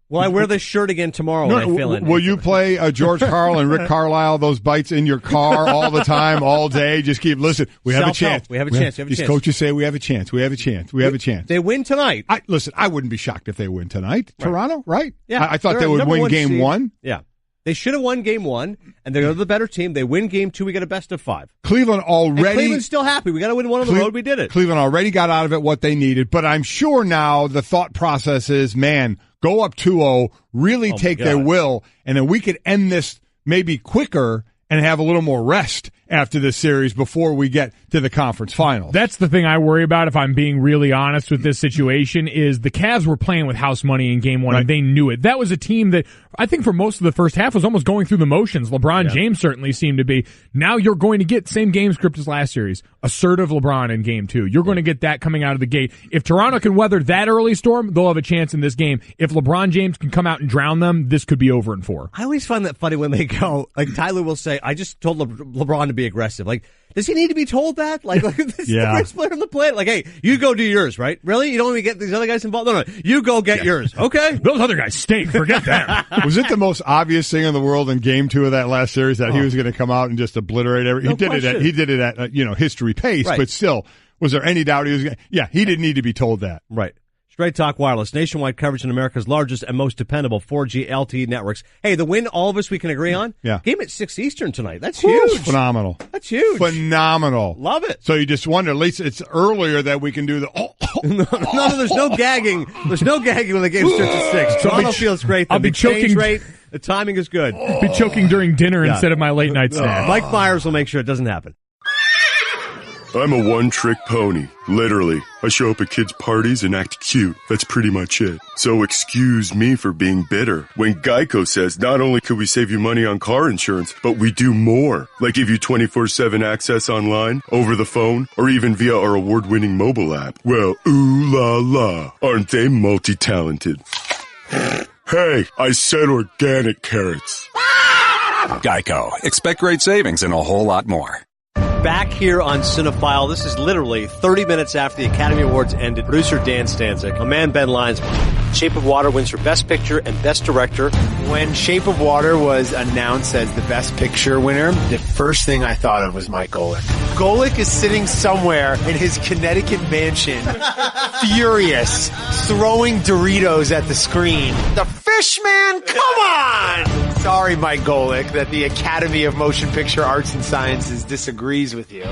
S2: Will I wear this shirt again tomorrow when I fill in?
S3: Will you play George Karl and Rick Carlisle, those bites in your car all the time, all day? Just keep listening. We have a chance.
S2: We have a chance.
S3: These coaches say we have a chance. We have a chance. We have a chance.
S2: They win tonight.
S3: Listen, I wouldn't be shocked if they win tonight. Right. Toronto, right?
S2: Yeah.
S3: I thought they would win Game 1.
S2: Yeah. They should have won Game 1, and they're the better team. They win Game 2, we get a best of 5.
S3: Cleveland already.
S2: And Cleveland's still happy. We got to win one on the road. We did it.
S3: Cleveland already got out of it what they needed, but I'm sure now the thought process is, man, go up 2-0, really take their will, and then we could end this maybe quicker and have a little more rest after this series before we get to the conference finals.
S4: That's the thing I worry about, if I'm being really honest with this situation, is the Cavs were playing with house money in Game 1, and they knew it. That was a team that I think for most of the first half was almost going through the motions. LeBron James certainly seemed to be. Now you're going to get same game script as last series. Assertive LeBron in Game 2. You're going to get that coming out of the gate. If Toronto can weather that early storm, they'll have a chance in this game. If LeBron James can come out and drown them, this could be over in 4.
S2: I always find that funny when they go, like Tyler will say, I just told LeBron to be aggressive. Like, does he need to be told that? Like this is the greatest player on the planet. Like, hey, you go do yours, right? Really? You don't even get these other guys involved? No. You go get yours. Okay?
S4: Those other guys stink. Forget them.
S3: Was it the most obvious thing in the world in Game 2 of that last series that he was going to come out and just obliterate everything? He did it at history pace, but still, was there any doubt he was going to? Yeah, he didn't need to be told that.
S2: Right. Straight Talk Wireless, nationwide coverage in America's largest and most dependable 4G LTE networks. Hey, the win all of us we can agree on?
S3: Yeah.
S2: Game at 6 Eastern tonight. That's huge.
S3: Phenomenal.
S2: That's huge.
S3: Phenomenal.
S2: Love it.
S3: So you just wonder, at least it's earlier that we can do the
S2: No, there's no gagging. There's no gagging when the game starts at 6. Toronto feels great.
S4: I'll be choking.
S2: The timing is good.
S4: I'll be choking during dinner instead of my late night snack.
S2: Mike Myers will make sure it doesn't happen.
S15: I'm a one-trick pony, literally. I show up at kids' parties and act cute. That's pretty much it. So excuse me for being bitter. When Geico says not only could we save you money on car insurance, but we do more. Like give you 24/7 access online, over the phone, or even via our award-winning mobile app. Well, ooh la la, aren't they multi-talented? Hey, I said organic carrots.
S16: Geico. Expect great savings and a whole lot more.
S2: Back here on Cinephile, this is literally 30 minutes after the Academy Awards ended. Producer Dan Stanzik, my man Ben Linesman. Shape of Water wins for Best Picture and Best Director.
S17: When Shape of Water was announced as the Best Picture winner, the first thing I thought of was Mike Golic. Golic is sitting somewhere in his Connecticut mansion, furious, throwing Doritos at the screen. The fish man, come on! Sorry, Mike Golic, that the Academy of Motion Picture Arts and Sciences disagrees with you.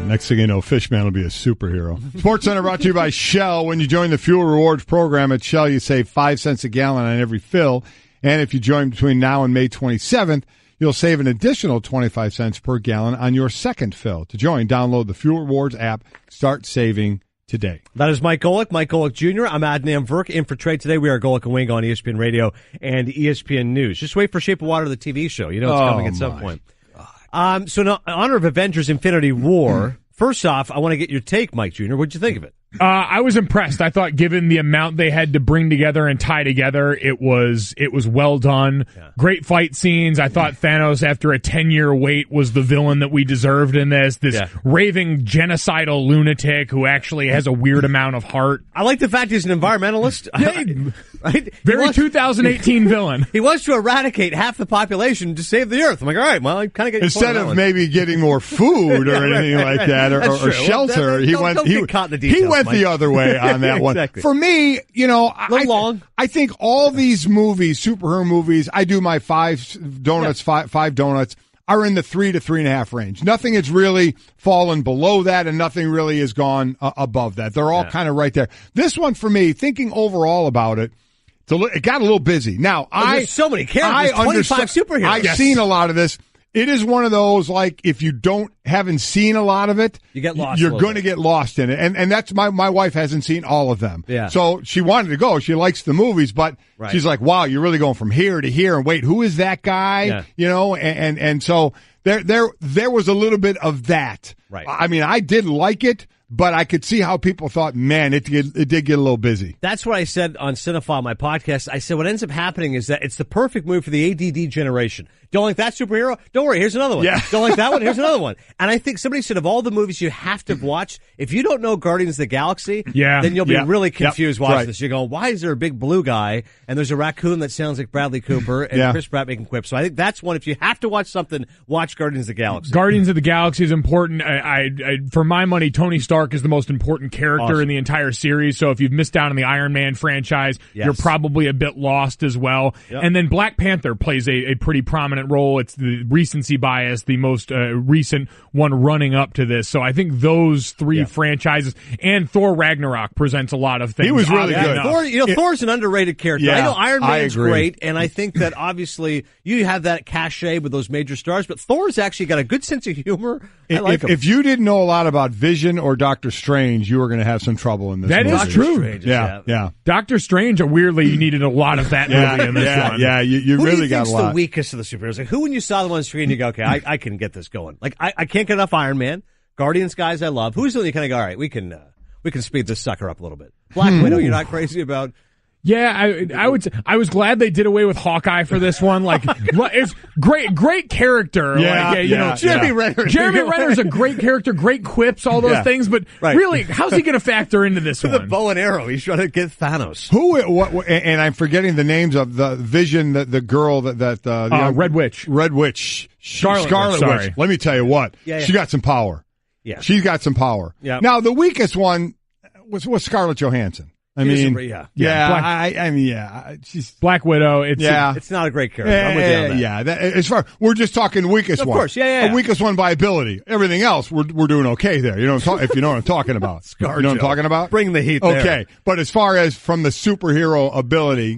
S3: Next thing you know, Fishman will be a superhero. SportsCenter brought to you by Shell. When you join the Fuel Rewards program at Shell, you save 5 cents a gallon on every fill. And if you join between now and May 27th, you'll save an additional 25 cents per gallon on your second fill. To join, download the Fuel Rewards app. Start saving today.
S2: That is Mike Golic Jr. I'm Adnan Virk. In for Trey today, we are Golic and Wingo on ESPN Radio and ESPN News. Just wait for Shape of Water, the TV show. You know it's coming at some point. So in honor of Avengers Infinity War, first off, I want to get your take, Mike Jr. What'd you think of it?
S4: I was impressed. I thought given the amount they had to bring together and tie together, it was well done. Yeah. Great fight scenes. I thought Thanos, after a 10-year wait, was the villain that we deserved in this. This raving genocidal lunatic who actually has a weird amount of heart.
S2: I like the fact he's an environmentalist.
S4: Right? Very 2018 villain.
S2: He wants to eradicate half the population to save the earth. I'm like, all right, well, I kind of get
S3: instead of maybe getting more food or anything like that or shelter, he went the other way on that one.
S2: Exactly.
S3: For me, I think all these movies, superhero movies, I do my five donuts are in the 3 to 3.5 range. Nothing has really fallen below that, and nothing really has gone above that. They're all kind of right there. This one, for me, thinking overall about it, it got a little busy. Now,
S2: there's so many characters, 25 superheroes.
S3: I've seen a lot of this. It is one of those, like, if you haven't seen a lot of it,
S2: you get lost.
S3: You're going to get lost in it. And that's my wife hasn't seen all of them.
S2: Yeah.
S3: So she wanted to go. She likes the movies, but she's like, wow, you're really going from here to here. And wait, who is that guy? Yeah. You know, and so there was a little bit of that.
S2: Right.
S3: I mean, I did like it. but I could see how people thought, man, it did get a little busy.
S2: That's what I said on Cinephile, my podcast. I said what ends up happening is that it's the perfect move for the ADD generation. Don't like that superhero? Don't worry, here's another one.
S3: Yeah.
S2: Don't like that one? Here's another one. And I think somebody said of all the movies you have to watch, if you don't know Guardians of the Galaxy, then you'll be really confused watching this. You're going, why is there a big blue guy and there's a raccoon that sounds like Bradley Cooper and Chris Pratt making quips? So I think that's one. If you have to watch something, watch Guardians of the Galaxy.
S4: Guardians of the Galaxy is important. For my money, Tony Stark is the most important character in the entire series. So if you've missed out on the Iron Man franchise, you're probably a bit lost as well. Yep. And then Black Panther plays a pretty prominent role. It's the recency bias, the most recent one running up to this. So I think those three franchises and Thor Ragnarok presents a lot of things.
S3: He was really good.
S2: Thor's an underrated character.
S3: Yeah,
S2: I know Iron Man's
S3: agree.
S2: great, and I think that obviously you have that cachet with those major stars, but Thor's actually got a good sense of humor. I like him.
S3: If you didn't know a lot about Vision or Doctor Strange, you were going to have some trouble in this movie.
S4: That is true.
S2: Strange,
S3: yeah.
S4: Doctor Strange, weirdly, you needed a lot of that movie in this one.
S3: Yeah, you
S2: who
S3: really
S2: do you
S3: got a
S2: think's
S3: lot.
S2: The weakest of the superheroes? Like, who, when you saw them on screen, you go, okay, I can get this going. Like, I can't get enough Iron Man. Guardians guys I love. Who's the one you kind of go, all right, we can speed this sucker up a little bit. Black Widow, you're not crazy about.
S4: Yeah, I was glad they did away with Hawkeye for this one. Like, it's great character.
S2: Jeremy Renner.
S4: Jeremy Renner's a great character, great quips, all those things. But really, how's he going to factor into this one?
S2: The bow and arrow. He's trying to get Thanos.
S3: And I'm forgetting the names of the Vision, the girl that
S4: Red Witch.
S3: Scarlet Witch. Let me tell you what. She got some power.
S2: Yeah.
S3: She's got some power.
S2: Yeah.
S3: Now, the weakest one was Scarlett Johansson. She's
S4: Black Widow.
S2: It's not a great character. I'm with you on that.
S3: As far we're just talking weakest one.
S2: Of course, the
S3: weakest one by ability. Everything else, we're doing okay there. You know, if you know what I'm talking about. You know what I'm talking about?
S2: Bring the heat. There.
S3: Okay, but as far as from the superhero ability,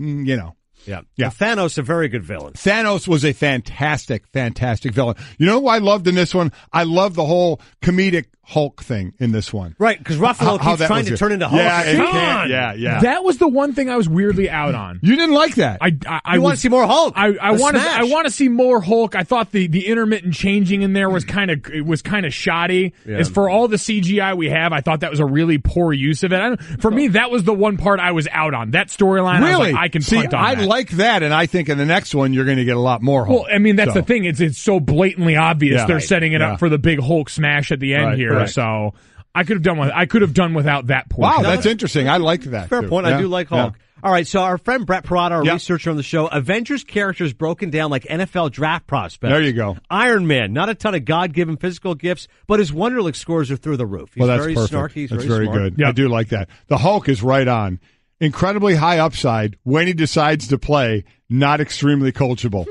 S2: Yeah. Thanos, a very good villain.
S3: Thanos was a fantastic villain. You know who I loved in this one? I love the whole comedic Hulk thing in this one.
S2: Right, because Ruffalo keeps trying to turn into Hulk.
S3: Yeah.
S4: That was the one thing I was weirdly out on.
S3: You didn't like that.
S4: I
S2: want to see more Hulk.
S4: I want to see more Hulk. I thought the intermittent changing in there was kind of shoddy. Yeah. As for all the CGI we have, I thought that was a really poor use of it. For me, that was the one part I was out on. That storyline,
S3: really?
S4: I was like, I can punt on that.
S3: I like that, and I think in the next one you're going to get a lot more Hulk.
S4: Well, I mean, that's the thing. It's so blatantly obvious they're setting it up for the big Hulk smash at the end here. Right. So I could have done without that portion.
S3: Wow, that's interesting. I liked that.
S2: Fair point.
S3: Yeah.
S2: I do like Hulk. Yeah. All right, so our friend Brett Parada, our
S3: Yep.
S2: researcher on the show, Avengers characters broken down like NFL draft prospects.
S3: There you go.
S2: Iron Man, not a ton of God-given physical gifts, but his Wonderlic scores are through the roof. He's
S3: that's
S2: very
S3: perfect.
S2: snarky. He's
S3: that's
S2: very
S3: very
S2: smart.
S3: good. I do like that. The Hulk is right on. Incredibly high upside when he decides to play, not extremely coachable.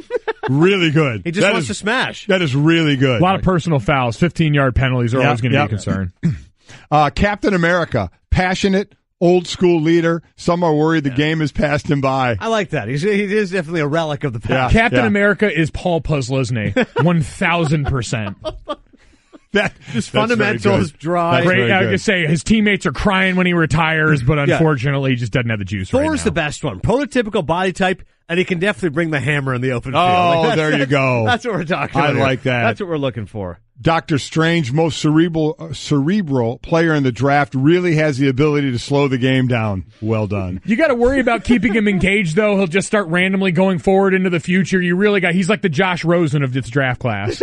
S3: Really good.
S2: He just wants to smash.
S3: That is really good.
S4: A lot of personal fouls, 15-yard penalties are always going to be a concern.
S3: Captain America, passionate, old school leader. Some are worried the game has passed him by.
S2: I like that. He is definitely a relic of the past.
S4: Captain America is Paul Puzzlesny, 1,000%.
S2: Just fundamentals, dry.
S4: Great. I was going to say, his teammates are crying when he retires, but unfortunately, he just doesn't have the juice
S2: Thor's
S4: right now.
S2: the best one. Prototypical body type, and he can definitely bring the hammer in the open field.
S3: Oh, there you go.
S2: That's what we're talking about.
S3: I like that.
S2: That's what we're looking for.
S3: Doctor Strange, most cerebral player in the draft, really has the ability to slow the game down. Well done.
S4: You got to worry about keeping him engaged, though. He'll just start randomly going forward into the future. He's like the Josh Rosen of this draft class.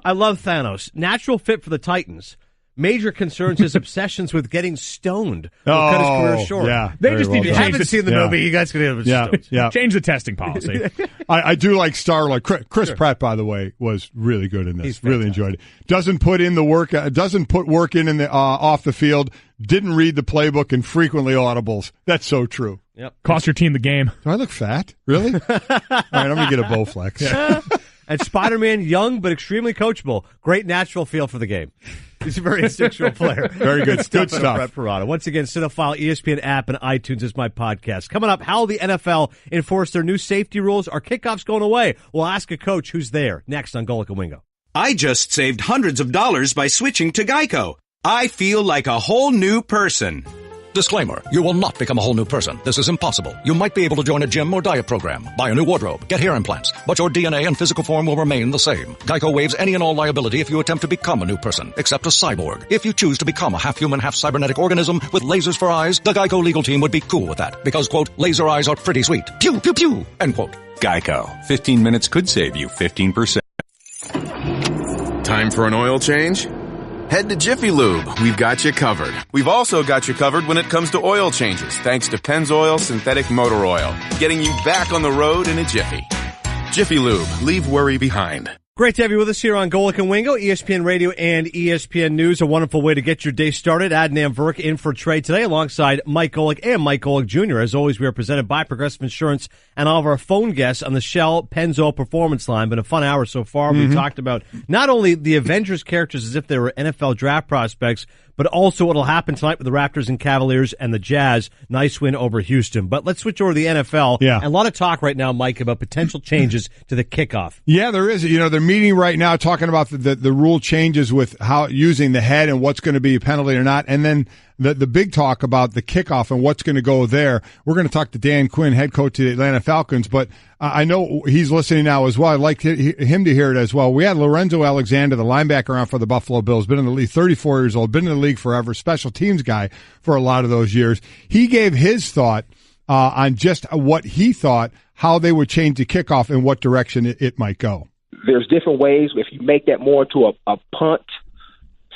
S2: I love Thanos. Natural fit for the Titans. Major concerns his obsessions with getting stoned. Will cut his career short.
S3: Yeah,
S4: they just need to change.
S2: Haven't seen the movie. You guys can have stoned.
S3: Yeah.
S4: Change the testing policy.
S3: I do like Starlight. Chris Pratt, by the way, was really good in this. Really enjoyed it. Doesn't put in the work. Doesn't put work in the off the field. Didn't read the playbook and frequently audibles. That's so true.
S2: Yep.
S4: Cost your team the game.
S3: Do I look fat? Really? All right, I'm gonna get a Bowflex. Yeah.
S2: And Spider-Man, young but extremely coachable. Great natural feel for the game. He's a very instinctual player.
S3: Very good. Good stuff.
S2: Brett Parada. Once again, Cinephile, ESPN app, and iTunes is my podcast. Coming up, how the NFL enforce their new safety rules. Are kickoffs going away? We'll ask a coach who's there. Next on Golic and Wingo.
S18: I just saved hundreds of dollars by switching to Geico. I feel like a whole new person. Disclaimer, you will not become a whole new person. This is impossible. You might be able to join a gym or diet program, buy a new wardrobe, get hair implants, but your DNA and physical form will remain the same. Geico waives any and all liability if you attempt to become a new person, except a cyborg. If you choose to become a half-human, half-cybernetic organism with lasers for eyes, the Geico legal team would be cool with that, because, quote, laser eyes are pretty sweet. Pew, pew, pew, end quote.
S16: Geico. 15 minutes could save you 15%.
S19: Time for an oil change? Head to Jiffy Lube. We've got you covered. We've also got you covered when it comes to oil changes, thanks to Pennzoil Synthetic Motor Oil, getting you back on the road in a jiffy. Jiffy Lube. Leave worry behind.
S2: Great to have you with us here on Golic and Wingo, ESPN Radio and ESPN News. A wonderful way to get your day started. Adnan Virk in for Trey today alongside Mike Golic and Mike Golic Jr. As always, we are presented by Progressive Insurance and all of our phone guests on the Shell Pennzoil Performance Line. Been a fun hour so far. We talked about not only the Avengers characters as if they were NFL draft prospects, but also what will happen tonight with the Raptors and Cavaliers and the Jazz. Nice win over Houston. But let's switch over to the NFL.
S3: Yeah.
S2: And a lot of talk right now, Mike, about potential changes to the kickoff.
S3: Yeah, there is. You know, they're meeting right now talking about the rule changes with how using the head and what's going to be a penalty or not. And then the big talk about the kickoff and what's going to go there. We're going to talk to Dan Quinn, head coach of the Atlanta Falcons, but I know he's listening now as well. I'd like him to hear it as well. We had Lorenzo Alexander, the linebacker out for the Buffalo Bills, been in the league, 34 years old, been in the league forever, special teams guy for a lot of those years. He gave his thought on just what he thought, how they would change the kickoff and what direction it might go.
S20: There's different ways. If you make that more into a punt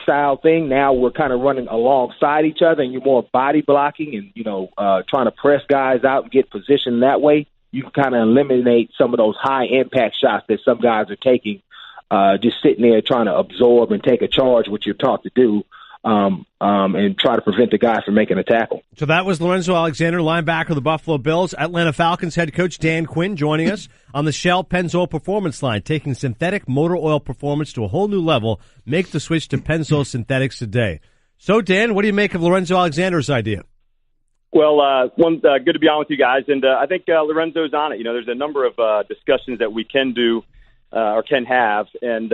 S20: style thing, now we're kind of running alongside each other and you're more body blocking and, trying to press guys out and get positioned that way. You can kind of eliminate some of those high impact shots that some guys are taking, just sitting there trying to absorb and take a charge, which you're taught to do, and try to prevent the guy from making a tackle.
S2: So that was Lorenzo Alexander, linebacker of the Buffalo Bills. Atlanta Falcons head coach Dan Quinn joining us on the Shell Pennzoil Performance Line, taking synthetic motor oil performance to a whole new level. Make the switch to Pennzoil Synthetics today. So, Dan, what do you make of Lorenzo Alexander's idea?
S21: Well, good to be on with you guys, and I think Lorenzo's on it. You know, there's a number of discussions that we can do or can have, and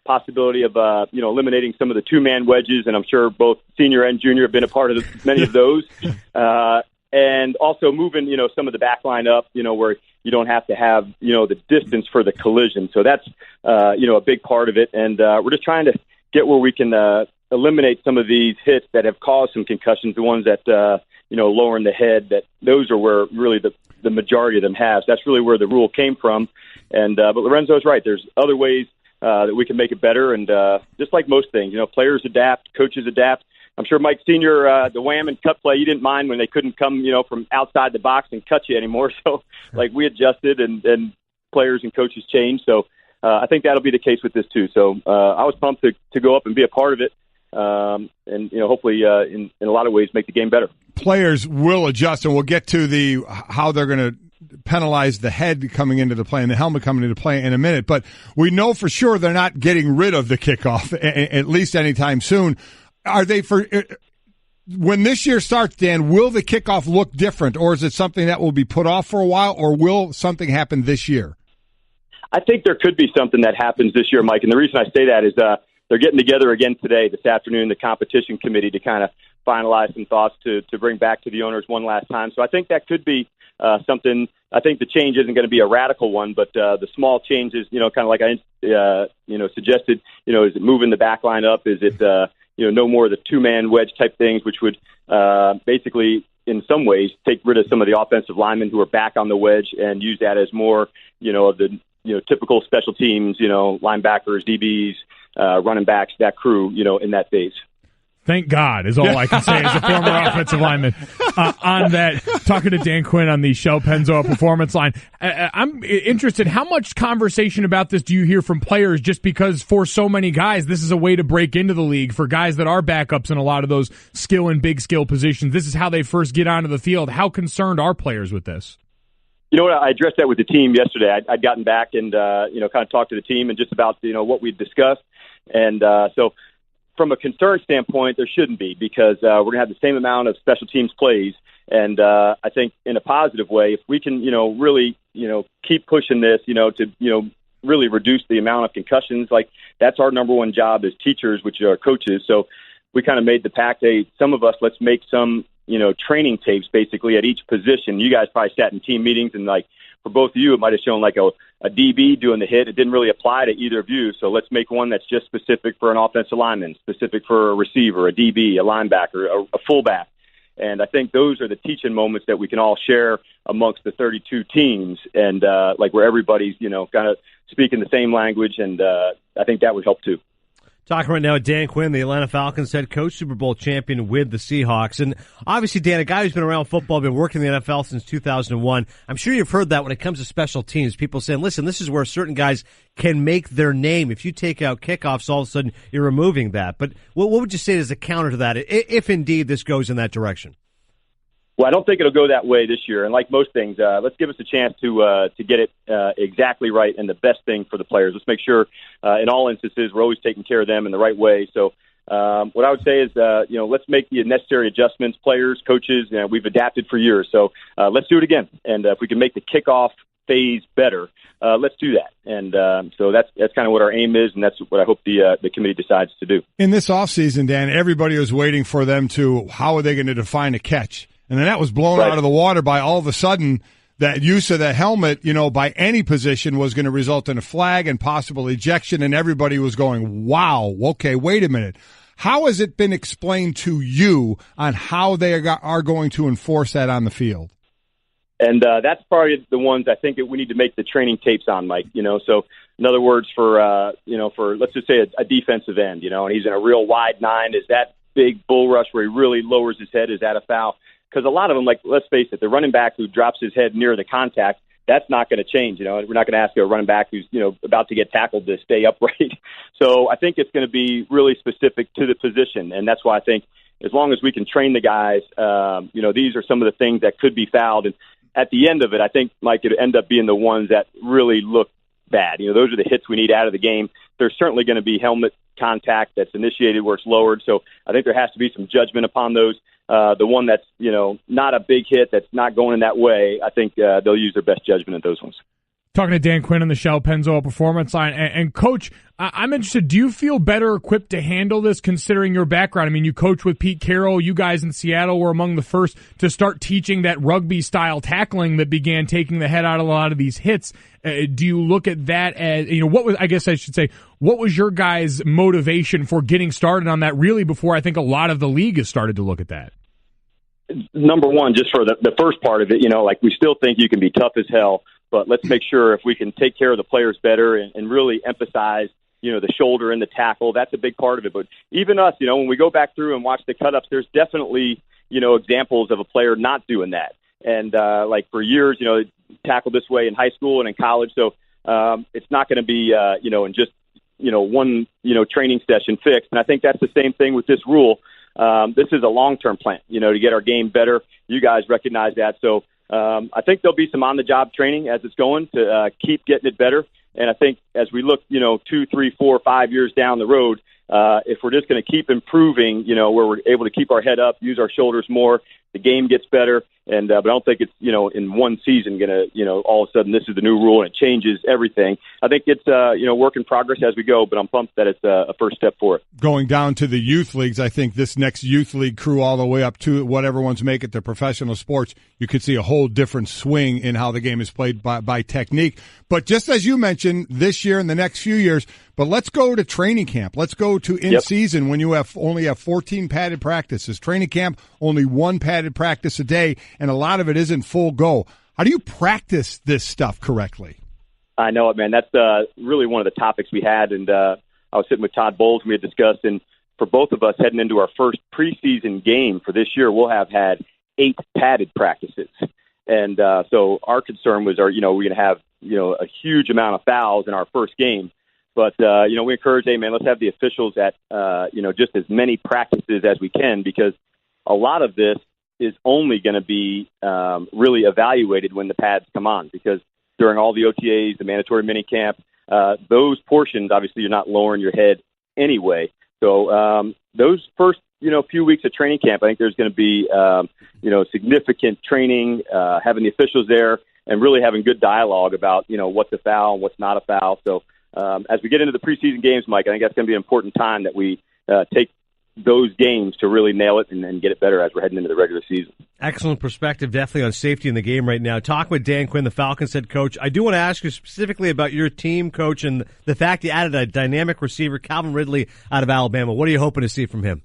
S21: possibility of eliminating some of the two-man wedges, and I'm sure both senior and junior have been a part of many of those, and also moving some of the back line up, where you don't have to have the distance for the collision. So that's a big part of it, and we're just trying to get where we can eliminate some of these hits that have caused some concussions, the ones that lowering the head, that those are where really the majority of them have. So that's really where the rule came from. And but Lorenzo's right. There's other ways that we can make it better. And just like most things, players adapt, coaches adapt. I'm sure Mike Sr., the wham and cut play, you didn't mind when they couldn't come, from outside the box and cut you anymore. So we adjusted and players and coaches changed. So I think that'll be the case with this too. So I was pumped to go up and be a part of it. And hopefully in a lot of ways make the game better.
S3: Players will adjust, and we'll get to how they're going to penalize the head coming into the play and the helmet coming into play in a minute. But we know for sure they're not getting rid of the kickoff, at least anytime soon. Are they when this year starts, Dan, will the kickoff look different, or is it something that will be put off for a while, or will something happen this year?
S21: I think there could be something that happens this year, Mike. And the reason I say that is they're getting together again today, this afternoon, the competition committee, to kind of finalize some thoughts to bring back to the owners one last time. So I think that could be something. I think the change isn't going to be a radical one, but the small changes, kind of like I suggested, is it moving the back line up? Is it, no more of the two-man wedge type things, which would basically, in some ways, take rid of some of the offensive linemen who are back on the wedge and use that as more, of the, typical special teams, linebackers, DBs, running backs, that crew, in that phase.
S4: Thank God is all I can say as a former offensive lineman. On that, talking to Dan Quinn on the Shell Pennzoil Performance Line, I'm interested, how much conversation about this do you hear from players, just because for so many guys, this is a way to break into the league for guys that are backups in a lot of those skill and big skill positions. This is how they first get onto the field. How concerned are players with this?
S21: You know what? I addressed that with the team yesterday. I'd gotten back and, kind of talked to the team and just about, what we'd discussed. And so from a concern standpoint, there shouldn't be, because we're going to have the same amount of special teams plays. And I think in a positive way, if we can, really, keep pushing this, to, really reduce the amount of concussions, that's our number one job as teachers, which are coaches. So we kind of made the pact, hey, some of us, let's make some training tapes basically at each position. You guys probably sat in team meetings, and like for both of you, it might have shown like a DB doing the hit. It didn't really apply to either of you. So let's make one that's just specific for an offensive lineman, specific for a receiver, a DB, a linebacker, a fullback. And I think those are the teaching moments that we can all share amongst the 32 teams, and like where everybody's, kind of speaking the same language, and I think that would help too.
S2: Talking right now with Dan Quinn, the Atlanta Falcons head coach, Super Bowl champion with the Seahawks. And obviously, Dan, a guy who's been around football, been working in the NFL since 2001. I'm sure you've heard that when it comes to special teams. People saying, listen, this is where certain guys can make their name. If you take out kickoffs, all of a sudden you're removing that. But what would you say is a counter to that, if indeed this goes in that direction?
S21: Well, I don't think it'll go that way this year. And like most things, let's give us a chance to get it exactly right and the best thing for the players. Let's make sure in all instances we're always taking care of them in the right way. So what I would say is, let's make the necessary adjustments. Players, coaches, we've adapted for years. So let's do it again. And if we can make the kickoff phase better, let's do that. And so that's kind of what our aim is, and that's what I hope the committee decides to do. In this offseason, Dan, everybody was waiting for them to, how are they going to define a catch? And then that was blown out of the water by all of a sudden that use of the helmet, by any position was going to result in a flag and possible ejection, and everybody was going, wow, okay, wait a minute. How has it been explained to you on how they are going to enforce that on the field? And that's probably the ones I think that we need to make the training tapes on, Mike. So in other words, for let's just say a defensive end, and he's in a real wide 9, is that big bull rush where he really lowers his head, is that a foul? Because a lot of them, like, let's face it, the running back who drops his head near the contact, that's not going to change. We're not going to ask a running back who's, about to get tackled to stay upright. So I think it's going to be really specific to the position. And that's why I think as long as we can train the guys, these are some of the things that could be fouled. And at the end of it, I think, Mike, it'll end up being the ones that really look bad. Those are the hits we need out of the game. There's certainly going to be helmet contact that's initiated where it's lowered. So I think there has to be some judgment upon those. The one that's, not a big hit, that's not going in that way, I think they'll use their best judgment at those ones.
S4: Talking to Dan Quinn on the Shell Pennzoil Performance Line. And Coach, I'm interested, do you feel better equipped to handle this considering your background? I mean, you coach with Pete Carroll. You guys in Seattle were among the first to start teaching that rugby-style tackling that began taking the head out of a lot of these hits. Do you look at that as, what was your guys' motivation for getting started on that really before I think a lot of the league has started to look at that?
S21: Number one, just for the first part of it, we still think you can be tough as hell, but let's make sure if we can take care of the players better and really emphasize, the shoulder and the tackle, that's a big part of it. But even us, when we go back through and watch the cut-ups, there's definitely, examples of a player not doing that. And, for years, tackled this way in high school and in college. So it's not going to be, in just, one, training session fixed. And I think that's the same thing with this rule. This is a long-term plan, to get our game better. You guys recognize that. So I think there'll be some on-the-job training as it's going to keep getting it better. And I think as we look, 2, 3, 4, 5 years down the road, if we're just going to keep improving, where we're able to keep our head up, use our shoulders more, the game gets better. And but I don't think it's, in one season going to, all of a sudden this is the new rule and it changes everything. I think it's, work in progress as we go, but I'm pumped that it's a first step for it. Going down to the youth leagues, I think this next youth league crew all the way up to what everyone's make it to professional sports, you could see a whole different swing in how the game is played by technique. But just as you mentioned, this year and the next few years, but let's go to training camp. Let's go to in-season when you only have 14 padded practices. Training camp, only 1 padded practice a day, and a lot of it isn't full go. How do you practice this stuff correctly? I know it, man. That's really one of the topics we had, and I was sitting with Todd Bowles, and we had discussed, and for both of us heading into our first preseason game for this year, we'll have had 8 padded practices. And so our concern was, we're going to have, a huge amount of fouls in our first game. But, we encourage, hey, man, let's have the officials at, just as many practices as we can, because a lot of this is only going to be really evaluated when the pads come on, because during all the OTAs, the mandatory minicamp, those portions, obviously, you're not lowering your head anyway. So those first, few weeks of training camp, I think there's going to be, significant training, having the officials there and really having good dialogue about, what's a foul and what's not a foul. So as we get into the preseason games, Mike, I think that's going to be an important time that we take those games to really nail it and get it better as we're heading into the regular season.
S2: Excellent perspective, definitely, on safety in the game right now. Talking with Dan Quinn, the Falcons head coach. I do want to ask you specifically about your team, coach, and the fact you added a dynamic receiver, Calvin Ridley, out of Alabama. What are you hoping to see from him?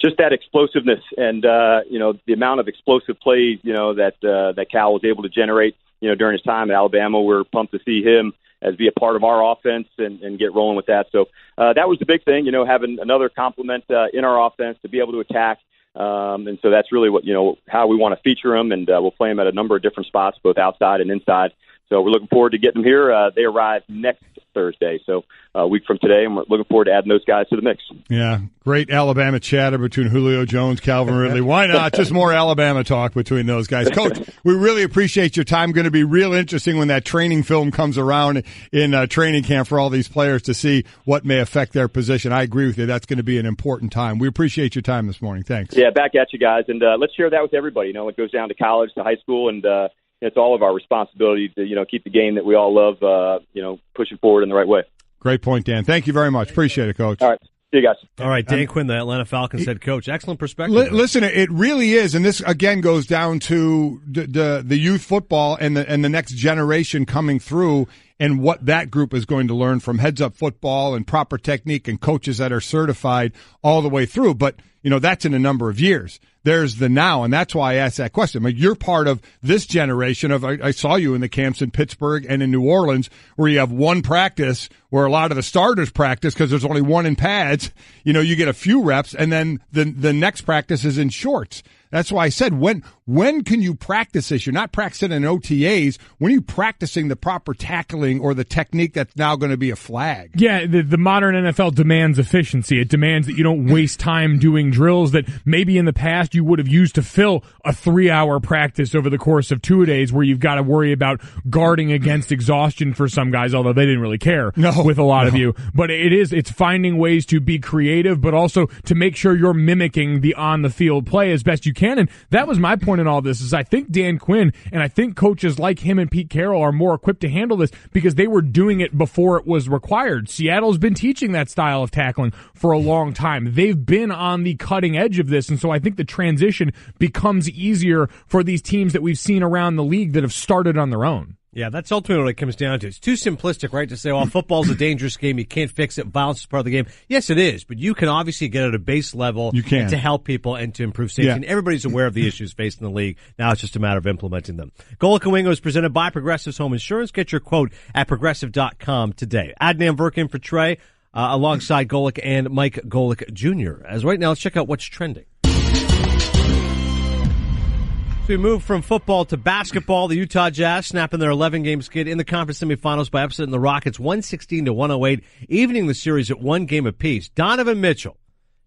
S21: Just that explosiveness and, the amount of explosive plays, that Cal was able to generate, during his time at Alabama. We're pumped to see him as be a part of our offense and get rolling with that. So that was the big thing, having another complement in our offense to be able to attack. And so that's really what, how we want to feature him, and we'll play him at a number of different spots, both outside and inside. So we're looking forward to getting them here. They arrive next Thursday, so a week from today, and we're looking forward to adding those guys to the mix.
S3: Yeah, great Alabama chatter between Julio Jones, Calvin Ridley. Why not? Just more Alabama talk between those guys. Coach, we really appreciate your time. Going to be real interesting when that training film comes around in training camp for all these players to see what may affect their position. I agree with you. That's going to be an important time. We appreciate your time this morning. Thanks.
S21: Yeah, back at you guys, and let's share that with everybody. It goes down to college, to high school, and it's all of our responsibility to, keep the game that we all love, pushing forward in the right way.
S3: Great point, Dan. Thank you very much. Appreciate it, Coach.
S21: All right. See you guys.
S2: All right, Dan Quinn, the Atlanta Falcons head coach. Excellent perspective.
S3: Listen, it really is, and this, again, goes down to the youth football and the next generation coming through and what that group is going to learn from heads-up football and proper technique and coaches that are certified all the way through. But, that's in a number of years. There's the now, and that's why I asked that question. You're part of this generation of, I saw you in the camps in Pittsburgh and in New Orleans, where you have one practice where a lot of the starters practice because there's only one in pads. You get a few reps, and then the next practice is in shorts. That's why I said, when can you practice this? You're not practicing in OTAs. When are you practicing the proper tackling or the technique that's now going to be a flag?
S4: Yeah, the modern NFL demands efficiency. It demands that you don't waste time doing drills that maybe in the past you would have used to fill a 3-hour practice over the course of 2 days, where you've got to worry about guarding against exhaustion for some guys, although they didn't really care with a lot of you. But it's finding ways to be creative, but also to make sure you're mimicking the on-the-field play as best you can. And that was my point in all this, is I think Dan Quinn and I think coaches like him and Pete Carroll are more equipped to handle this because they were doing it before it was required. Seattle's been teaching that style of tackling for a long time. They've been on the cutting edge of this, and so I think the transition becomes easier for these teams that we've seen around the league that have started on their own.
S2: Yeah, that's ultimately what it comes down to. It's too simplistic, right, to say, football's a dangerous game, you can't fix it, violence is part of the game. Yes, it is, but you can obviously get at a base level to help people and to improve safety. Yeah. And everybody's aware of the issues faced in the league. Now it's just a matter of implementing them. Golic and Wingo is presented by Progressive's Home Insurance. Get your quote at Progressive.com today. Adnan Virk in for Trey, alongside Golic and Mike Golic Jr. As right now, let's check out what's trending. So we move from football to basketball. The Utah Jazz snapping their 11-game skid in the conference semifinals by upsetting the Rockets 116-108, evening the series at one game apiece. Donovan Mitchell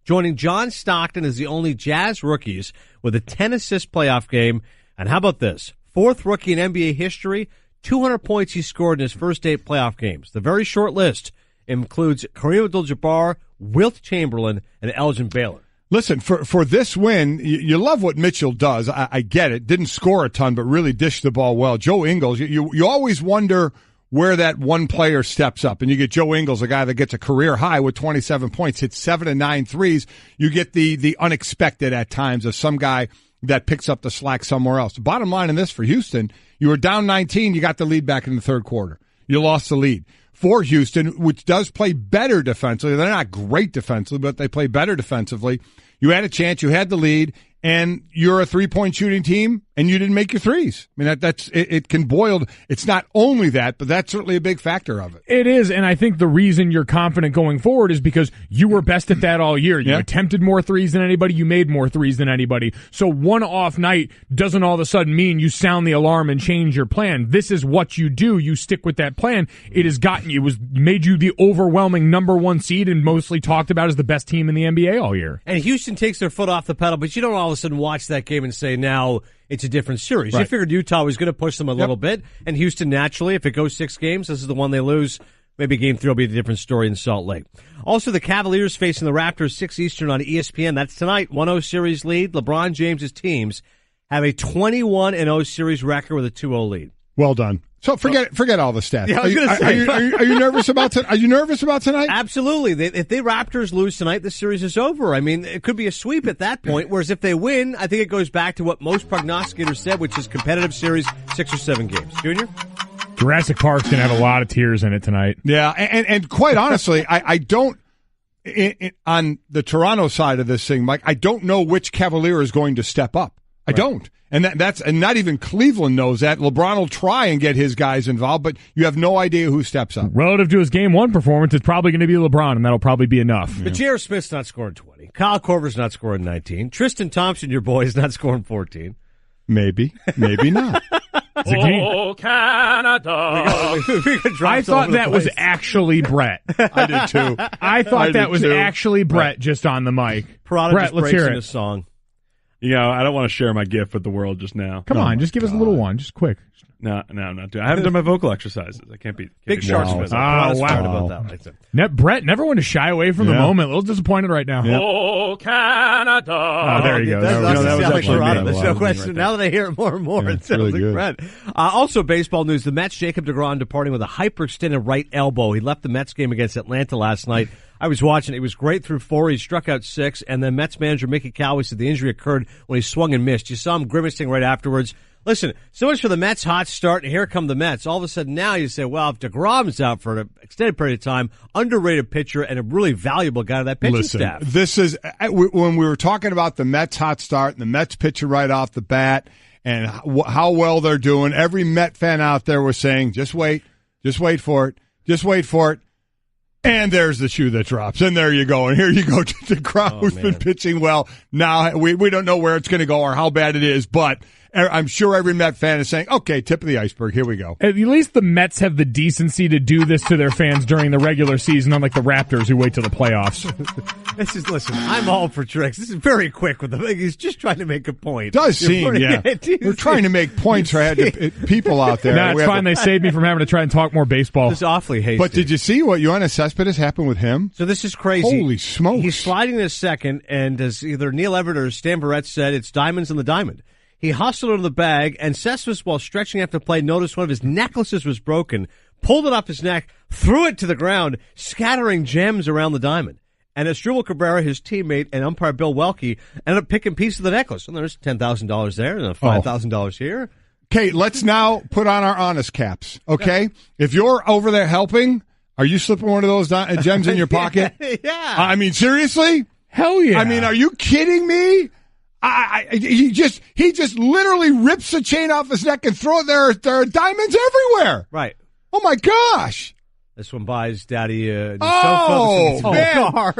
S2: joining John Stockton as the only Jazz rookies with a 10-assist playoff game. And how about this? Fourth rookie in NBA history, 200 points he scored in his first 8 playoff games. The very short list includes Kareem Abdul-Jabbar, Wilt Chamberlain, and Elgin Baylor.
S3: Listen, for this win, you love what Mitchell does. I get it. Didn't score a ton, but really dished the ball well. Joe Ingles, you always wonder where that one player steps up. And you get Joe Ingles, a guy that gets a career high with 27 points, hits 7 and 9 threes. You get the unexpected at times of some guy that picks up the slack somewhere else. The bottom line in this for Houston, you were down 19, you got the lead back in the third quarter. You lost the lead. For Houston, which does play better defensively. They're not great defensively, but they play better defensively. You had a chance, you had the lead, and you're a three-point shooting team, and you didn't make your threes. I mean, it can boil. It's not only that, but that's certainly a big factor of it.
S4: It is, and I think the reason you're confident going forward is because you were best at that all year. You attempted more threes than anybody. You made more threes than anybody. So one off night doesn't all of a sudden mean you sound the alarm and change your plan. This is what you do. You stick with that plan. It has gotten you, made you the overwhelming number 1 seed and mostly talked about as the best team in the NBA all year.
S2: And Houston takes their foot off the pedal, but you don't all of a sudden watch that game and say, now it's a different series. Right. You figured Utah was going to push them a little bit, and Houston naturally, if it goes 6 games, this is the one they lose. Maybe game 3 will be a different story in Salt Lake. Also, the Cavaliers facing the Raptors, 6 Eastern on ESPN. That's tonight. 1-0 series lead. LeBron James's teams have a 21-0 series record with a 2-0 lead.
S3: Well done. So forget all the stats.
S2: Yeah, I was gonna say.
S3: Are you nervous about Are you nervous about tonight?
S2: Absolutely. If the Raptors lose tonight, the series is over. I mean, it could be a sweep at that point. Whereas if they win, I think it goes back to what most prognosticators said, which is competitive series, 6 or 7 games. Junior?
S4: Jurassic Park's going to have a lot of tears in it tonight.
S3: Yeah, and quite honestly, I don't, on the Toronto side of this thing, Mike, I don't know which Cavalier is going to step up. I don't. And that's not even Cleveland knows that. LeBron will try and get his guys involved, but you have no idea who steps up.
S4: Relative to his Game 1 performance, it's probably going to be LeBron, and that'll probably be enough.
S2: But J.R. Smith's not scoring 20. Kyle Korver's not scoring 19. Tristan Thompson, your boy, is not scoring 14.
S3: Maybe not.
S4: Oh, Canada. I thought that was actually Brett.
S3: I did too.
S4: I thought that was actually Brett just on the mic.
S2: Parada
S4: Brett,
S2: just
S4: let's
S2: breaks
S4: hear
S2: into
S4: it.
S2: song.
S1: You know, I don't want to share my gift with the world just now.
S4: Come on, just give us a little one, just quick.
S1: No, I'm not doing. I haven't done my vocal exercises. I can't be.
S2: Big Shark Smith.
S4: Oh, wow.
S2: About that.
S4: Brett never wanted to shy away from the moment. A little disappointed right now.
S1: Yep.
S4: Oh, Canada. Oh, there you go.
S2: That was
S1: actually
S2: Parada.
S1: me.
S2: There's no question.
S1: Right
S2: now that I hear it more and more, it sounds like Brett. Also, baseball news. The Mets' Jacob deGrom departing with a hyperextended right elbow. He left the Mets game against Atlanta last night. I was watching. It was great through 4. He struck out 6, and then Mets manager Mickey Callaway said the injury occurred when he swung and missed. You saw him grimacing right afterwards. Listen, so much for the Mets' hot start, and here come the Mets. All of a sudden now you say, well, if DeGrom's out for an extended period of time, underrated pitcher and a really valuable guy to that pitching staff.
S3: This is when we were talking about the Mets' hot start and the Mets pitcher right off the bat and how well they're doing. Every Met fan out there was saying, just wait for it. And there's the shoe that drops. And there you go. And here you go to DeGrom, who's been pitching well. Now, we don't know where it's going to go or how bad it is, but I'm sure every Met fan is saying, okay, tip of the iceberg, here we go.
S4: At least the Mets have the decency to do this to their fans during the regular season, unlike the Raptors who wait till the playoffs.
S2: Listen, I'm all for tricks. This is very quick with the he's just trying to make a point.
S3: Does seem, yeah. We're trying to make points for people out there.
S4: No, it's fine. They saved me from having to try and talk more baseball.
S2: This is awfully hasty.
S3: But did you see what Yoenis Cespedes happened with him?
S2: So this is crazy.
S3: Holy smokes.
S2: He's sliding in a second, and as either Neil Everett or Stan Barrett said, it's diamonds in the diamond. He hustled into the bag, and Cespedes, while stretching after play, noticed one of his necklaces was broken, pulled it off his neck, threw it to the ground, scattering gems around the diamond. And Asdrubal Cabrera, his teammate, and umpire Bill Welke ended up picking pieces of the necklace. And there's $10,000 there and $5,000 here.
S3: Okay, let's now put on our honest caps, okay? Yeah. If you're over there helping, are you slipping one of those gems in your pocket?
S2: Yeah.
S3: I mean, seriously?
S4: Hell yeah.
S3: I mean, are you kidding me? He just literally rips the chain off his neck and throw it there. There are diamonds everywhere.
S2: Right.
S3: Oh, my gosh.
S2: This one buys Daddy a
S3: sofa, man.
S2: car.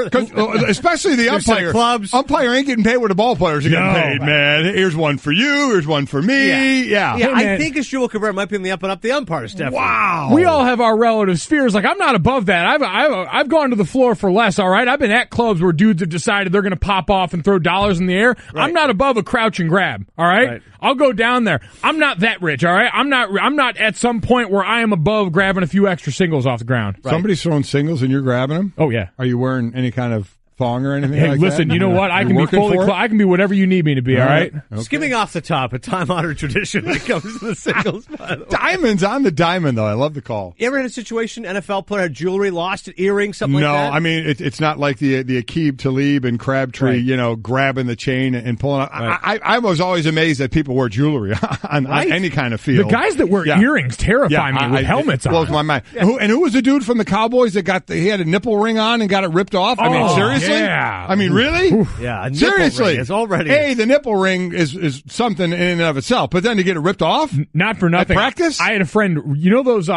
S3: Especially the umpire.
S2: Clubs.
S3: Umpire ain't getting paid what the ball players are getting paid, man. Here's one for you. Here's one for me. Yeah.
S2: Hey, I think Asdrubal Cabrera might be in the up and up the umpire, Stephanie.
S3: Wow.
S4: We all have our relative spheres. Like, I'm not above that. I've gone to the floor for less, all right? I've been at clubs where dudes have decided they're going to pop off and throw dollars in the air. Right. I'm not above a crouch and grab, all right? I'll go down there. I'm not that rich, all right? I'm not at some point where I am above grabbing a few extra singles off the ground.
S3: Right. Somebody's throwing singles and you're grabbing them?
S4: Oh, yeah.
S3: Are you wearing any kind of thong or anything
S4: like
S3: listen,
S4: that? You know what? I can be fully I can be whatever you need me to be, all right?
S2: Okay. Skimming off the top, a time-honored tradition when it comes to the singles.
S3: Diamonds on the diamond, though. I love the call.
S2: You ever had a situation, NFL player had jewelry, lost it, earrings, something like that?
S3: No, I mean, it's not like the Aqib Talib and Crabtree, grabbing the chain and pulling out. Right. I was always amazed that people wear jewelry on any kind of field.
S4: The guys that wear earrings terrify me with helmets on.
S3: Blows my mind. Yeah. Who was the dude from the Cowboys that he had a nipple ring on and got it ripped off? I mean, seriously?
S2: Yeah.
S3: I mean, really?
S2: Oof. Yeah, a
S3: seriously.
S2: Ring. It's already
S3: the nipple ring is something in and of itself, but then to get it ripped off?
S4: Not for nothing.
S3: At practice?
S4: I had a friend, those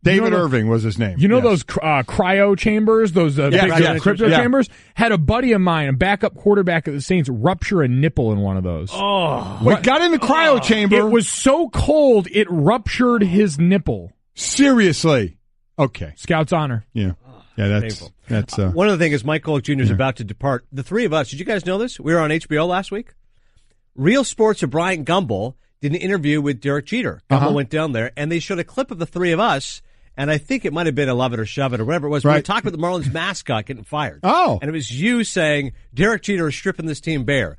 S3: David Irving was his name.
S4: Those cryo chambers, those big crypto chambers? Had a buddy of mine, a backup quarterback of the Saints, rupture a nipple in one of those.
S2: Oh.
S3: Wait, got in the cryo chamber.
S4: It was so cold, it ruptured his nipple.
S3: Seriously? Okay.
S4: Scout's honor.
S3: Yeah. Yeah, that's
S2: one of the things is Mike Golic Jr. is about to depart. The three of us, did you guys know this? We were on HBO last week. Real Sports of Bryant Gumbel did an interview with Derek Jeter. Gumbel went down there, and they showed a clip of the three of us, and I think it might have been a Love It or Shove It or whatever it was. Right. We were talking about the Marlins mascot getting fired.
S3: Oh.
S2: And it was you saying, Derek Jeter is stripping this team bare.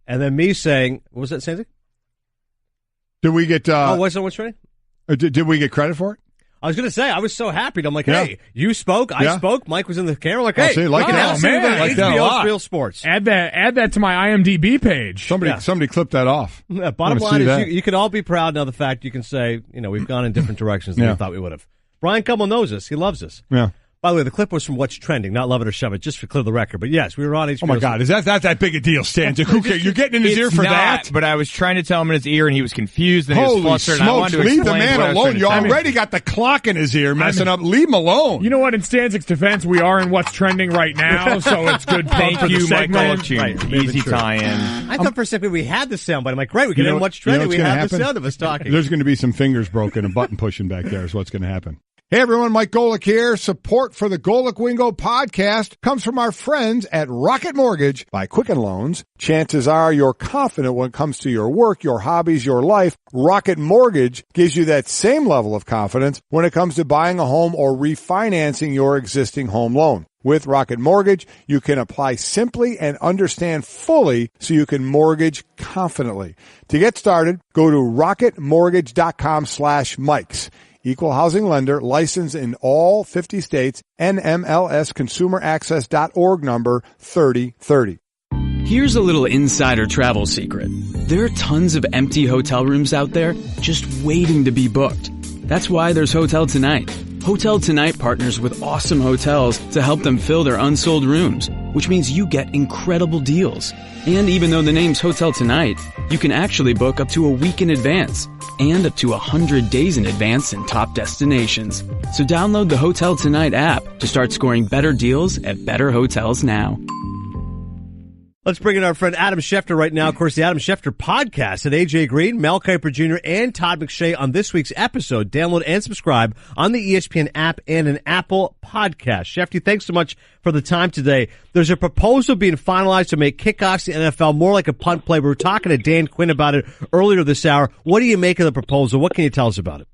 S2: And then me saying, what was that saying?
S3: Did we get...
S2: what's ready?
S3: Did we get credit for it?
S2: I was going to say, I was so happy. I'm like, hey, you spoke, I spoke, Mike was in the camera. Like, hey,
S3: see, like it out,
S2: man.
S3: Like that a
S2: HBO's
S3: lot.
S2: Real Sports.
S4: Add that to my IMDb page.
S3: Somebody clipped that off.
S2: Bottom line is you can all be proud now of the fact you can say, we've gone in different directions than we thought we would have. Brian Cummel knows us. He loves us.
S3: Yeah.
S2: By the way, the clip was from What's Trending, not Love It or Shove It, just to clear the record. But yes, we were on HBO.
S3: Oh my God, is that big a deal, Stan? Who cares? You're getting in his ear for that?
S6: But I was trying to tell him in his ear, and he was confused and he was flustered. And I wanted to
S3: leave the
S6: explain
S3: man
S6: what I was
S3: alone.
S6: trying to
S3: You
S6: say.
S3: already got the clock in his ear messing up. Leave him alone.
S4: You know what? In Stanzik's defense, we are in What's Trending right now, so it's good pump for the segment.
S6: Michael Jr. Easy tie-in.
S2: I thought for a second we had the soundbite. I'm like, great, we can end What's Trending. We have the sound of us talking.
S3: There's going to be some fingers broken and button pushing back there is what's going to happen. Hey everyone, Mike Golic here. Support for the Golic Wingo podcast comes from our friends at Rocket Mortgage by Quicken Loans. Chances are you're confident when it comes to your work, your hobbies, your life. Rocket Mortgage gives you that same level of confidence when it comes to buying a home or refinancing your existing home loan. With Rocket Mortgage, you can apply simply and understand fully so you can mortgage confidently. To get started, go to rocketmortgage.com/Mikes. Equal housing lender, licensed in all 50 states, NMLSconsumeraccess.org number 3030.
S12: Here's a little insider travel secret. There are tons of empty hotel rooms out there just waiting to be booked. That's why there's Hotel Tonight. Hotel Tonight partners with awesome hotels to help them fill their unsold rooms, which means you get incredible deals. And even though the name's Hotel Tonight, you can actually book up to a week in advance and up to 100 days in advance in top destinations. So download the Hotel Tonight app to start scoring better deals at better hotels now.
S2: Let's bring in our friend Adam Schefter right now. Of course, the Adam Schefter podcast. And AJ Green, Mel Kiper Jr., and Todd McShay on this week's episode. Download and subscribe on the ESPN app and an Apple podcast. Schefter, thanks so much for the time today. There's a proposal being finalized to make kickoffs in the NFL more like a punt play. We were talking to Dan Quinn about it earlier this hour. What do you make of the proposal? What can you tell us about it?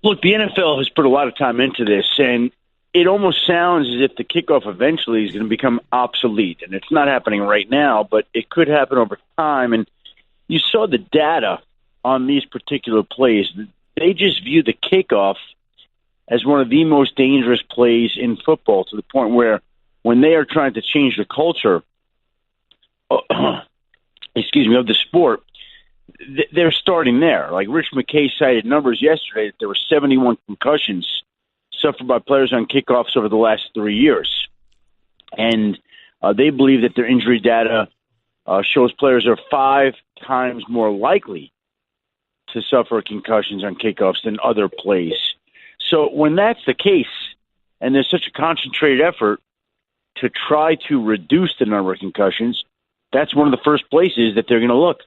S22: Look, the NFL has put a lot of time into this, and it almost sounds as if the kickoff eventually is going to become obsolete. And it's not happening right now, but it could happen over time. And you saw the data on these particular plays. They just view the kickoff as one of the most dangerous plays in football, to the point where when they are trying to change the culture, of the sport, they're starting there. Like Rich McKay cited numbers yesterday that there were 71 concussions suffered by players on kickoffs over the last 3 years. And they believe that their injury data shows players are 5 times more likely to suffer concussions on kickoffs than other plays. So when that's the case, and there's such a concentrated effort to try to reduce the number of concussions, that's one of the first places that they're going to look.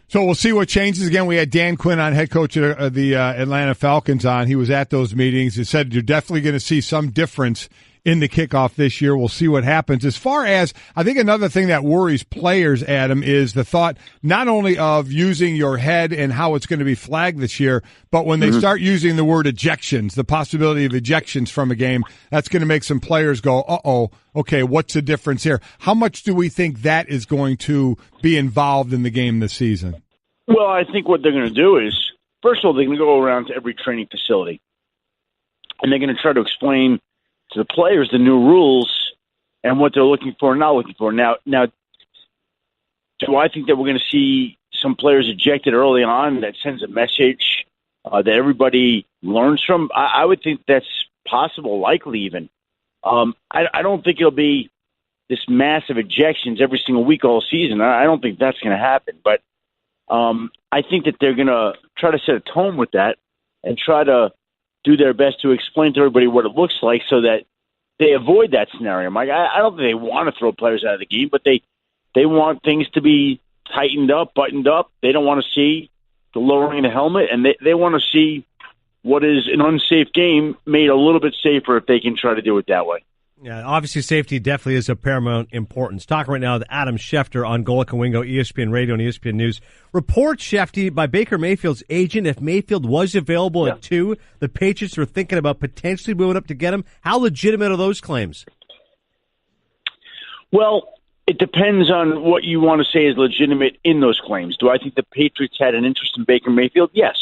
S3: So we'll see what changes. Again, we had Dan Quinn on, head coach of the Atlanta Falcons on. He was at those meetings. He said you're definitely going to see some difference in the kickoff this year. We'll see what happens. As far as, I think another thing that worries players, Adam, is the thought not only of using your head and how it's going to be flagged this year, but when they start using the word ejections, the possibility of ejections from a game, that's going to make some players go, uh-oh, okay, what's the difference here? How much do we think that is going to be involved in the game this season?
S22: Well, I think what they're going to do is, first of all, they're going to go around to every training facility, and they're going to try to explain to the players the new rules and what they're looking for and not looking for. Now, do I think that we're going to see some players ejected early on that sends a message that everybody learns from? I would think that's possible, likely even. I don't think it'll be this massive ejections every single week all season. I don't think that's going to happen. But I think that they're going to try to set a tone with that and try to do their best to explain to everybody what it looks like so that they avoid that scenario. Mike, I don't think they want to throw players out of the game, but they want things to be tightened up, buttoned up. They don't want to see the lowering of the helmet, and they want to see what is an unsafe game made a little bit safer if they can try to do it that way.
S2: Yeah, obviously safety definitely is of paramount importance. Talking right now with Adam Schefter on Golic and Wingo, ESPN Radio and ESPN News. Reports, Schefter, by Baker Mayfield's agent, if Mayfield was available at 2, the Patriots are thinking about potentially moving up to get him. How legitimate are those claims?
S22: Well, it depends on what you want to say is legitimate in those claims. Do I think the Patriots had an interest in Baker Mayfield? Yes.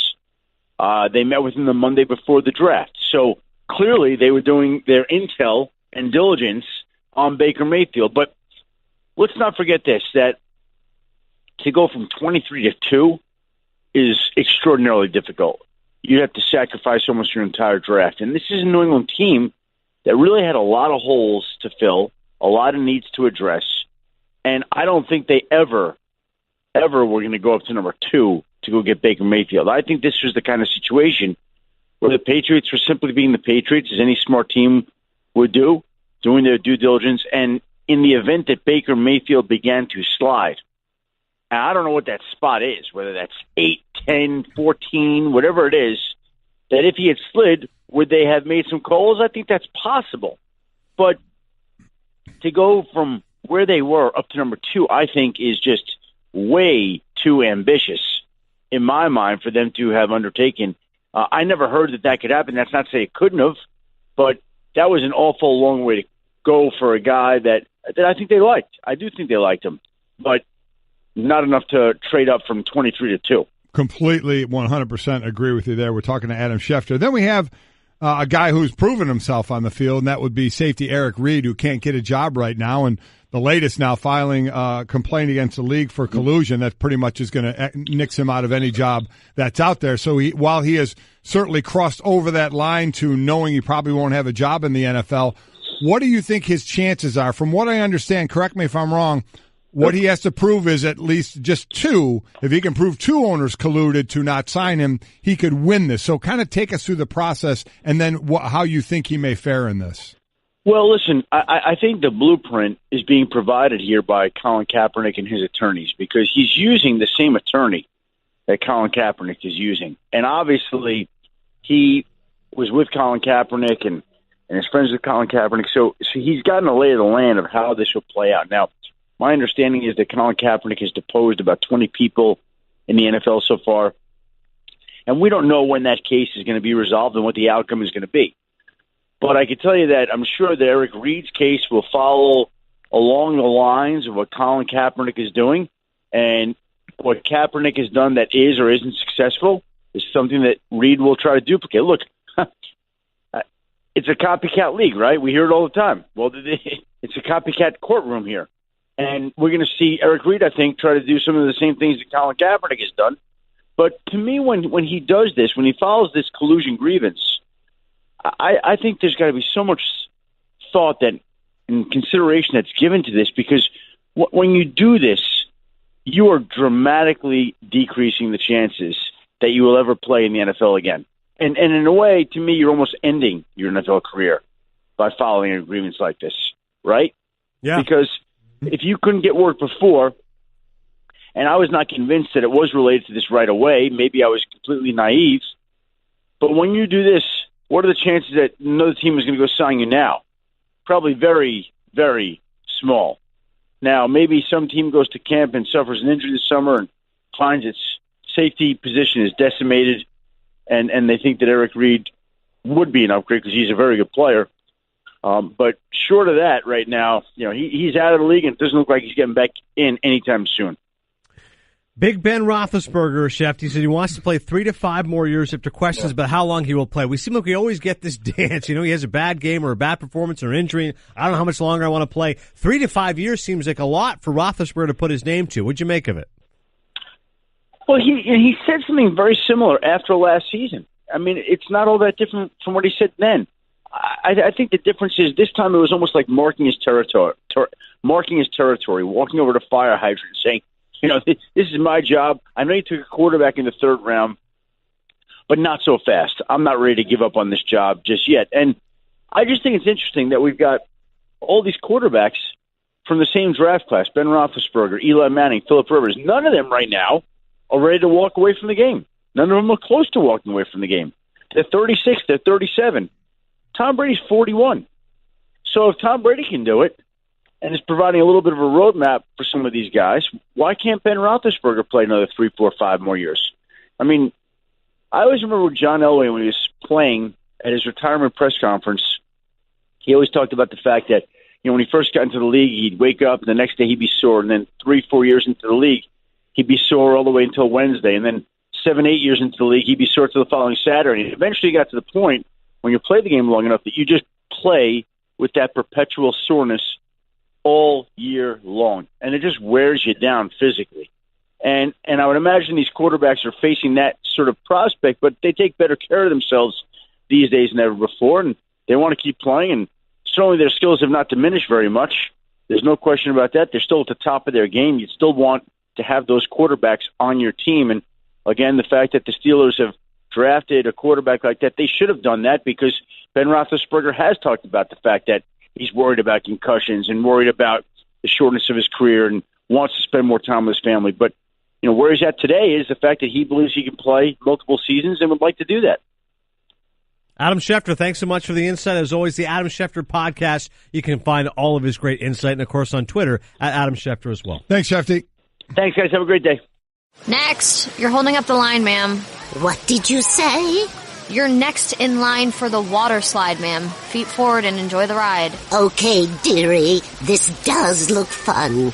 S22: They met with him the Monday before the draft. So clearly they were doing their intel and diligence on Baker Mayfield. But let's not forget this, that to go from 23-2 is extraordinarily difficult. You have to sacrifice almost your entire draft. And this is a New England team that really had a lot of holes to fill, a lot of needs to address. And I don't think they ever were going to go up to number 2 to go get Baker Mayfield. I think this was the kind of situation where the Patriots were simply being the Patriots, as any smart team would do, doing their due diligence. And in the event that Baker Mayfield began to slide, and I don't know what that spot is, whether that's 8, 10, 14, whatever it is, that if he had slid, would they have made some calls? I think that's possible. But to go from where they were up to number 2, I think is just way too ambitious in my mind for them to have undertaken. I never heard that could happen. That's not to say it couldn't have, but that was an awful long way to go for a guy that I think they liked. I do think they liked him, but not enough to trade up from 23-2.
S3: Completely 100% agree with you there. We're talking to Adam Schefter. Then we have a guy who's proven himself on the field, and that would be safety Eric Reed, who can't get a job right now. And the latest now filing a complaint against the league for collusion that pretty much is going to nix him out of any job that's out there. So while he has certainly crossed over that line to knowing he probably won't have a job in the NFL, what do you think his chances are? From what I understand, correct me if I'm wrong, what he has to prove is at least just 2. If he can prove 2 owners colluded to not sign him, he could win this. So kind of take us through the process and then how you think he may fare in this.
S22: Well, listen, I think the blueprint is being provided here by Colin Kaepernick and his attorneys, because he's using the same attorney that Colin Kaepernick is using. And obviously he was with Colin Kaepernick and is friends with Colin Kaepernick. So he's gotten a lay of the land of how this will play out. Now, my understanding is that Colin Kaepernick has deposed about 20 people in the NFL so far. And we don't know when that case is going to be resolved and what the outcome is going to be. But I can tell you that I'm sure that Eric Reed's case will follow along the lines of what Colin Kaepernick is doing. And what Kaepernick has done that is or isn't successful is something that Reed will try to duplicate. Look, it's a copycat league, right? We hear it all the time. Well, it's a copycat courtroom here. And we're going to see Eric Reed, I think, try to do some of the same things that Colin Kaepernick has done. But to me, when he does this, when he follows this collusion grievance, I think there's got to be so much thought that and consideration that's given to this, because when you do this, you are dramatically decreasing the chances that you will ever play in the NFL again. And in a way, to me, you're almost ending your NFL career by following agreements like this, right?
S2: Yeah.
S22: Because if you couldn't get work before, and I was not convinced that it was related to this right away, maybe I was completely naive, but when you do this, what are the chances that another team is going to go sign you now? Probably very, very small. Now, maybe some team goes to camp and suffers an injury this summer and finds its safety position is decimated, and they think that Eric Reed would be an upgrade because he's a very good player. But short of that, right now, he's out of the league, and it doesn't look like he's getting back in anytime soon.
S2: Big Ben Roethlisberger, Schefter, he said he wants to play 3 to 5 more years after questions about how long he will play. We seem like we always get this dance. He has a bad game or a bad performance or injury. I don't know how much longer I want to play. 3 to 5 years seems like a lot for Roethlisberger to put his name to. What'd you make of it?
S22: Well, he said something very similar after last season. I mean, it's not all that different from what he said then. I think the difference is this time it was almost like marking his territory, walking over to fire hydrant and saying, this is my job. I know you took a quarterback in the 3rd round, but not so fast. I'm not ready to give up on this job just yet. And I just think it's interesting that we've got all these quarterbacks from the same draft class, Ben Roethlisberger, Eli Manning, Phillip Rivers. None of them right now are ready to walk away from the game. None of them are close to walking away from the game. They're 36, they're 37. Tom Brady's 41. So if Tom Brady can do it and is providing a little bit of a roadmap for some of these guys, why can't Ben Roethlisberger play another 3, 4, 5 more years? I mean, I always remember with John Elway when he was playing at his retirement press conference, he always talked about the fact that, when he first got into the league, he'd wake up and the next day he'd be sore. And then 3, 4 years into the league, he'd be sore all the way until Wednesday. And then 7, 8 years into the league, he'd be sore to the following Saturday. And eventually, he got to the point when you play the game long enough that you just play with that perpetual soreness all year long, and it just wears you down physically. And I would imagine these quarterbacks are facing that sort of prospect, but they take better care of themselves these days than ever before, and they want to keep playing. And certainly their skills have not diminished very much. There's no question about that. They're still at the top of their game. You'd still want to have those quarterbacks on your team. And again, the fact that the Steelers have drafted a quarterback like that, they should have done that because Ben Roethlisberger has talked about the fact that he's worried about concussions and worried about the shortness of his career and wants to spend more time with his family. But where he's at today is the fact that he believes he can play multiple seasons and would like to do that.
S2: Adam Schefter, thanks so much for the insight. As always, the Adam Schefter podcast, you can find all of his great insight, and, of course, on Twitter, at Adam Schefter as well.
S3: Thanks, Shefty.
S22: Thanks, guys. Have a great day.
S5: Next, you're holding up the line, ma'am.
S8: What did you say?
S5: You're next in line for the water slide, ma'am. Feet forward and enjoy the ride.
S8: Okay, dearie, this does look fun.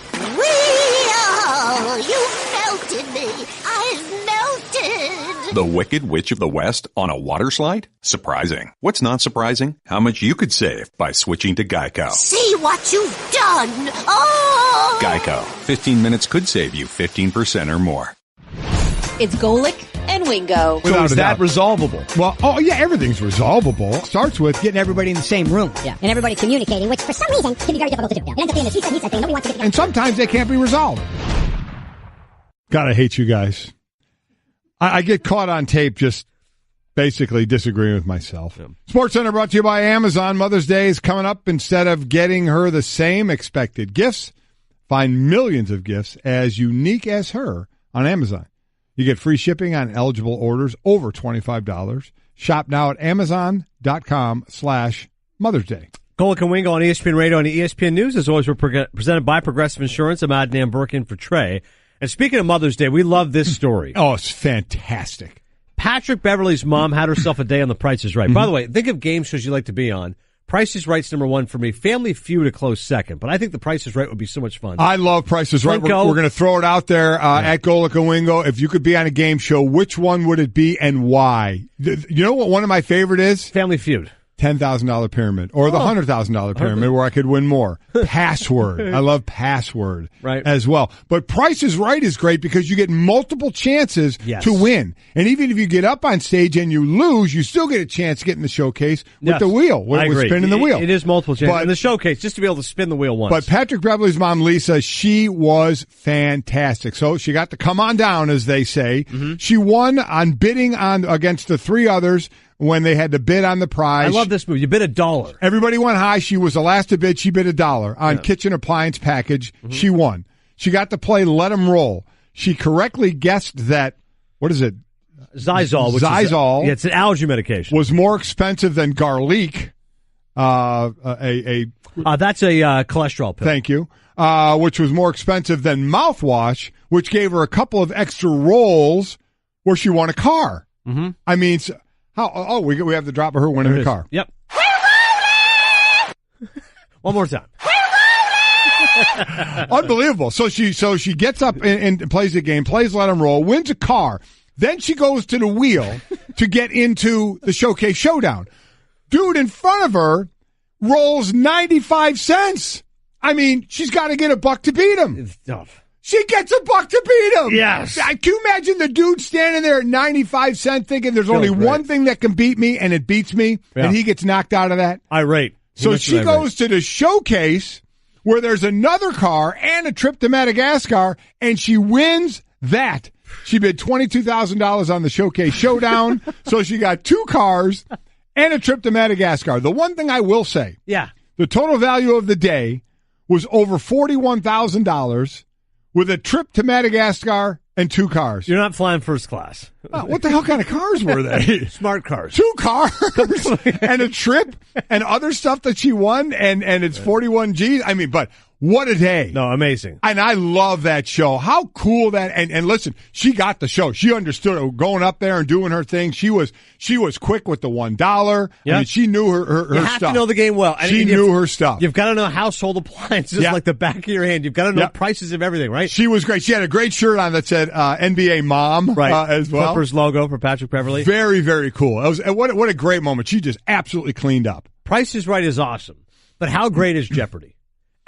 S8: You melted me. I've melted.
S16: The Wicked Witch of the West on a water slide? Surprising. What's not surprising? How much you could save by switching to Geico.
S8: See what you've done. Oh!
S16: Geico. 15 minutes could save you 15% or more.
S23: It's Golic and Wingo.
S3: So is that
S24: resolvable?
S3: Well, everything's resolvable. Starts with
S24: getting everybody in the same room.
S23: Yeah, and everybody communicating, which for some reason can be very difficult to do. It ends up being a she said, he said thing. Nobody wants to get together.
S3: And sometimes they can't be resolved. God, I hate you guys. I get caught on tape just basically disagreeing with myself. Yeah. SportsCenter brought to you by Amazon. Mother's Day is coming up. Instead of getting her the same expected gifts, find millions of gifts as unique as her on Amazon. You get free shipping on eligible orders over $25. Shop now at Amazon.com/Mother's Day.
S2: Golic and Wingo on ESPN Radio and ESPN News. As always, we're presented by Progressive Insurance. I'm Adnan Virk in for Trey. And speaking of Mother's Day, we love this story.
S3: Oh, it's fantastic.
S2: Patrick Beverley's mom had herself a day on The Price is Right. Mm-hmm. By the way, think of game shows you like to be on. Price is Right's number one for me. Family Feud a close second. But I think The Price is Right would be so much fun.
S3: I love Price is Right. We're going to throw it out there at Golic and Wingo. If you could be on a game show, which one would it be and why? You know what one of my favorite is?
S2: Family Feud.
S3: $10,000 pyramid or the $100,000 pyramid where I could win more. Password. I love Password as well. But Price is Right is great because you get multiple chances to win. And even if you get up on stage and you lose, you still get a chance to get in the showcase with the wheel, with spinning the wheel.
S2: It is multiple chances. In the showcase, just to be able to spin the wheel once.
S3: But Patrick Beverley's mom, Lisa, she was fantastic. So she got to come on down, as they say. Mm-hmm. She won on bidding against the three others when they had to bid on the prize.
S2: I love this move. You bid $1.
S3: Everybody went high. She was the last to bid. She bid $1 on kitchen appliance package. Mm-hmm. She won. She got to play Let 'Em Roll. She correctly guessed that, what is it?
S2: Zizol. It's an allergy medication.
S3: Was more expensive than garlic.
S2: That's a cholesterol pill.
S3: Thank you. Which was more expensive than mouthwash, which gave her a couple of extra rolls where she won a car.
S2: Mm-hmm.
S3: I mean, we have the drop of her winning the car.
S2: Yep. One more time.
S3: Unbelievable. So she gets up and plays the game, plays Let 'Em Roll, wins a car. Then she goes to the wheel to get into the showcase showdown. Dude in front of her rolls 95 cents. I mean, she's got to get $1 to beat him.
S2: It's tough.
S3: She gets $1 to beat him.
S2: Yes.
S3: Can you imagine the dude standing there at 95 cents thinking there's only one thing that can beat me and it beats me, and he gets knocked out of that?
S2: Irate.
S3: So she goes to the showcase where there's another car and a trip to Madagascar, and she wins that. She bid $22,000 on the showcase showdown, so she got 2 cars and a trip to Madagascar. The one thing I will say, the total value of the day was over $41,000 with a trip to Madagascar and 2 cars.
S2: You're not flying first class.
S3: What the hell kind of cars were they?
S2: Smart cars.
S3: 2 cars and a trip and other stuff that she won, and it's 41 G's. I mean, but What a day.
S2: No, amazing.
S3: And I love that show. How cool that, and listen, she got the show. She understood it, going up there and doing her thing. She was quick with the $1.
S2: Yeah.
S3: I mean, she knew her stuff.
S2: You have to know the game well.
S3: She knew her stuff.
S2: You've got to know household appliances like the back of your hand. You've got to know prices of everything, right?
S3: She was great. She had a great shirt on that said NBA Mom as well.
S2: Clippers logo for Patrick Beverley.
S3: Very, very cool. It was what a great moment. She just absolutely cleaned up.
S2: Price is Right is awesome. But how great is Jeopardy?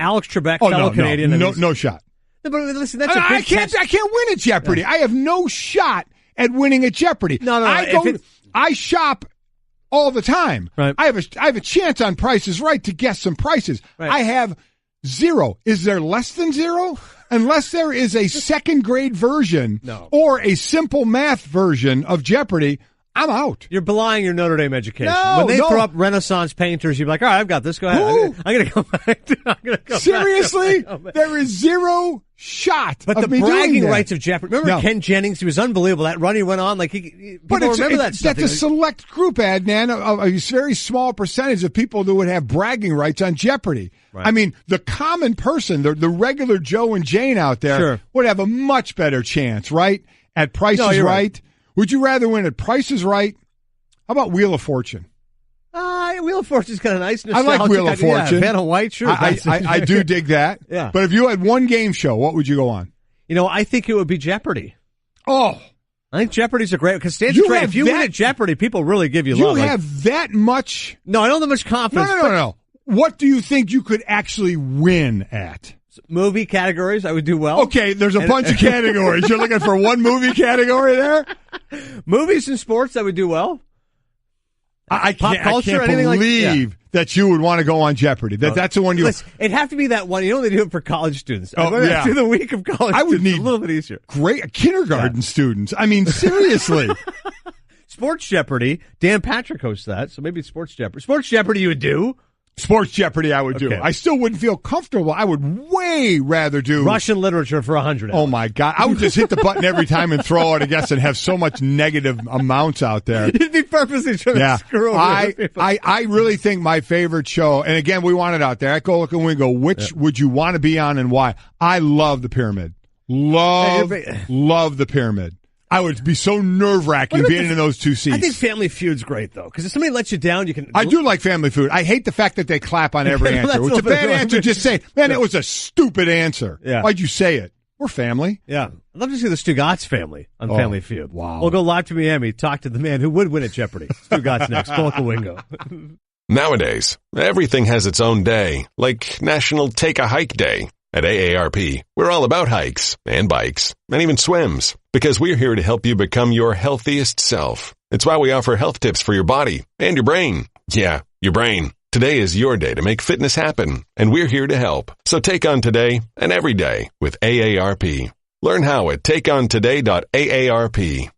S2: Alex Trebek, fellow Canadian.
S3: No shot.
S2: No, but listen, that's a big
S3: test. I can't win at Jeopardy. I have no shot at winning at Jeopardy.
S2: No.
S3: I shop all the time.
S2: Right.
S3: I have a chance on Price is Right to guess some prices.
S2: Right.
S3: I have zero. Is there less than zero? Unless there is a second grade version or a simple math version of Jeopardy, I'm out.
S2: You're belying your Notre Dame education.
S3: No,
S2: when they throw up Renaissance painters, you're like, all right, I've got this. Go ahead. I'm going to go back.
S3: Seriously? There is zero shot.
S2: But the bragging rights of Jeopardy. Remember Ken Jennings? He was unbelievable. That run he went on. Like people remember that stuff.
S3: That's a select group, Adnan, of a very small percentage of people that would have bragging rights on Jeopardy. Right. I mean, the common person, the regular Joe and Jane out there would have a much better chance, right? At Price is Right. Would you rather win at Price is Right? How about Wheel of Fortune?
S2: Wheel of Fortune's kind of nice.
S3: I like Wheel of Fortune.
S2: Yeah, Vanna White, sure.
S3: I do dig that.
S2: Yeah.
S3: But if you had one game show, what would you go on?
S2: I think it would be Jeopardy.
S3: Oh.
S2: I think Jeopardy's a great, because Trey, if you win at Jeopardy, people really give you love.
S3: You have that much?
S2: No, I don't have much confidence.
S3: No. What do you think you could actually win at?
S2: Movie categories, I would do well.
S3: Okay, there's a bunch of categories. You're looking for one movie category there?
S2: Movies and sports, I would do well.
S3: I can't
S2: anything
S3: believe that you would want to go on Jeopardy. That's the one you...
S2: Listen, it'd have to be that one. They do it for college students.
S3: Do
S2: the week of college
S3: I would need
S2: a little bit easier.
S3: Great kindergarten students. I mean, seriously.
S2: Sports Jeopardy. Dan Patrick hosts that, so maybe Sports Jeopardy. Sports Jeopardy you would do.
S3: Sports Jeopardy I would do. I still wouldn't feel comfortable. I would way rather do
S2: Russian literature for 100 hours.
S3: Oh my God. I would just hit the button every time and throw out a guess and have so much negative amounts out there.
S2: You'd be purposely trying to screw over people.
S3: I really think my favorite show, and again, we want it out there at Golic and Wingo, which would you want to be on and why? I love the Pyramid. Love the Pyramid. I would be so nerve-wracking being in those two seats.
S2: I think Family Feud's great, though, because if somebody lets you down, you can...
S3: I do like Family Feud. I hate the fact that they clap on every answer. It's a bad answer. Just say, man, it was a stupid answer.
S2: Yeah.
S3: Why'd you say it? We're family.
S2: Yeah. I'd love to see the Stugatz family on Family Feud.
S3: Wow.
S2: We'll go live to Miami, talk to the man who would win at Jeopardy. Stugatz next. Golic and Wingo.
S9: Nowadays, everything has its own day, like National Take a Hike Day. At AARP, we're all about hikes and bikes and even swims because we're here to help you become your healthiest self. It's why we offer health tips for your body and your brain. Yeah, your brain. Today is your day to make fitness happen, and we're here to help. So take on today and every day with AARP. Learn how at takeontoday.aarp.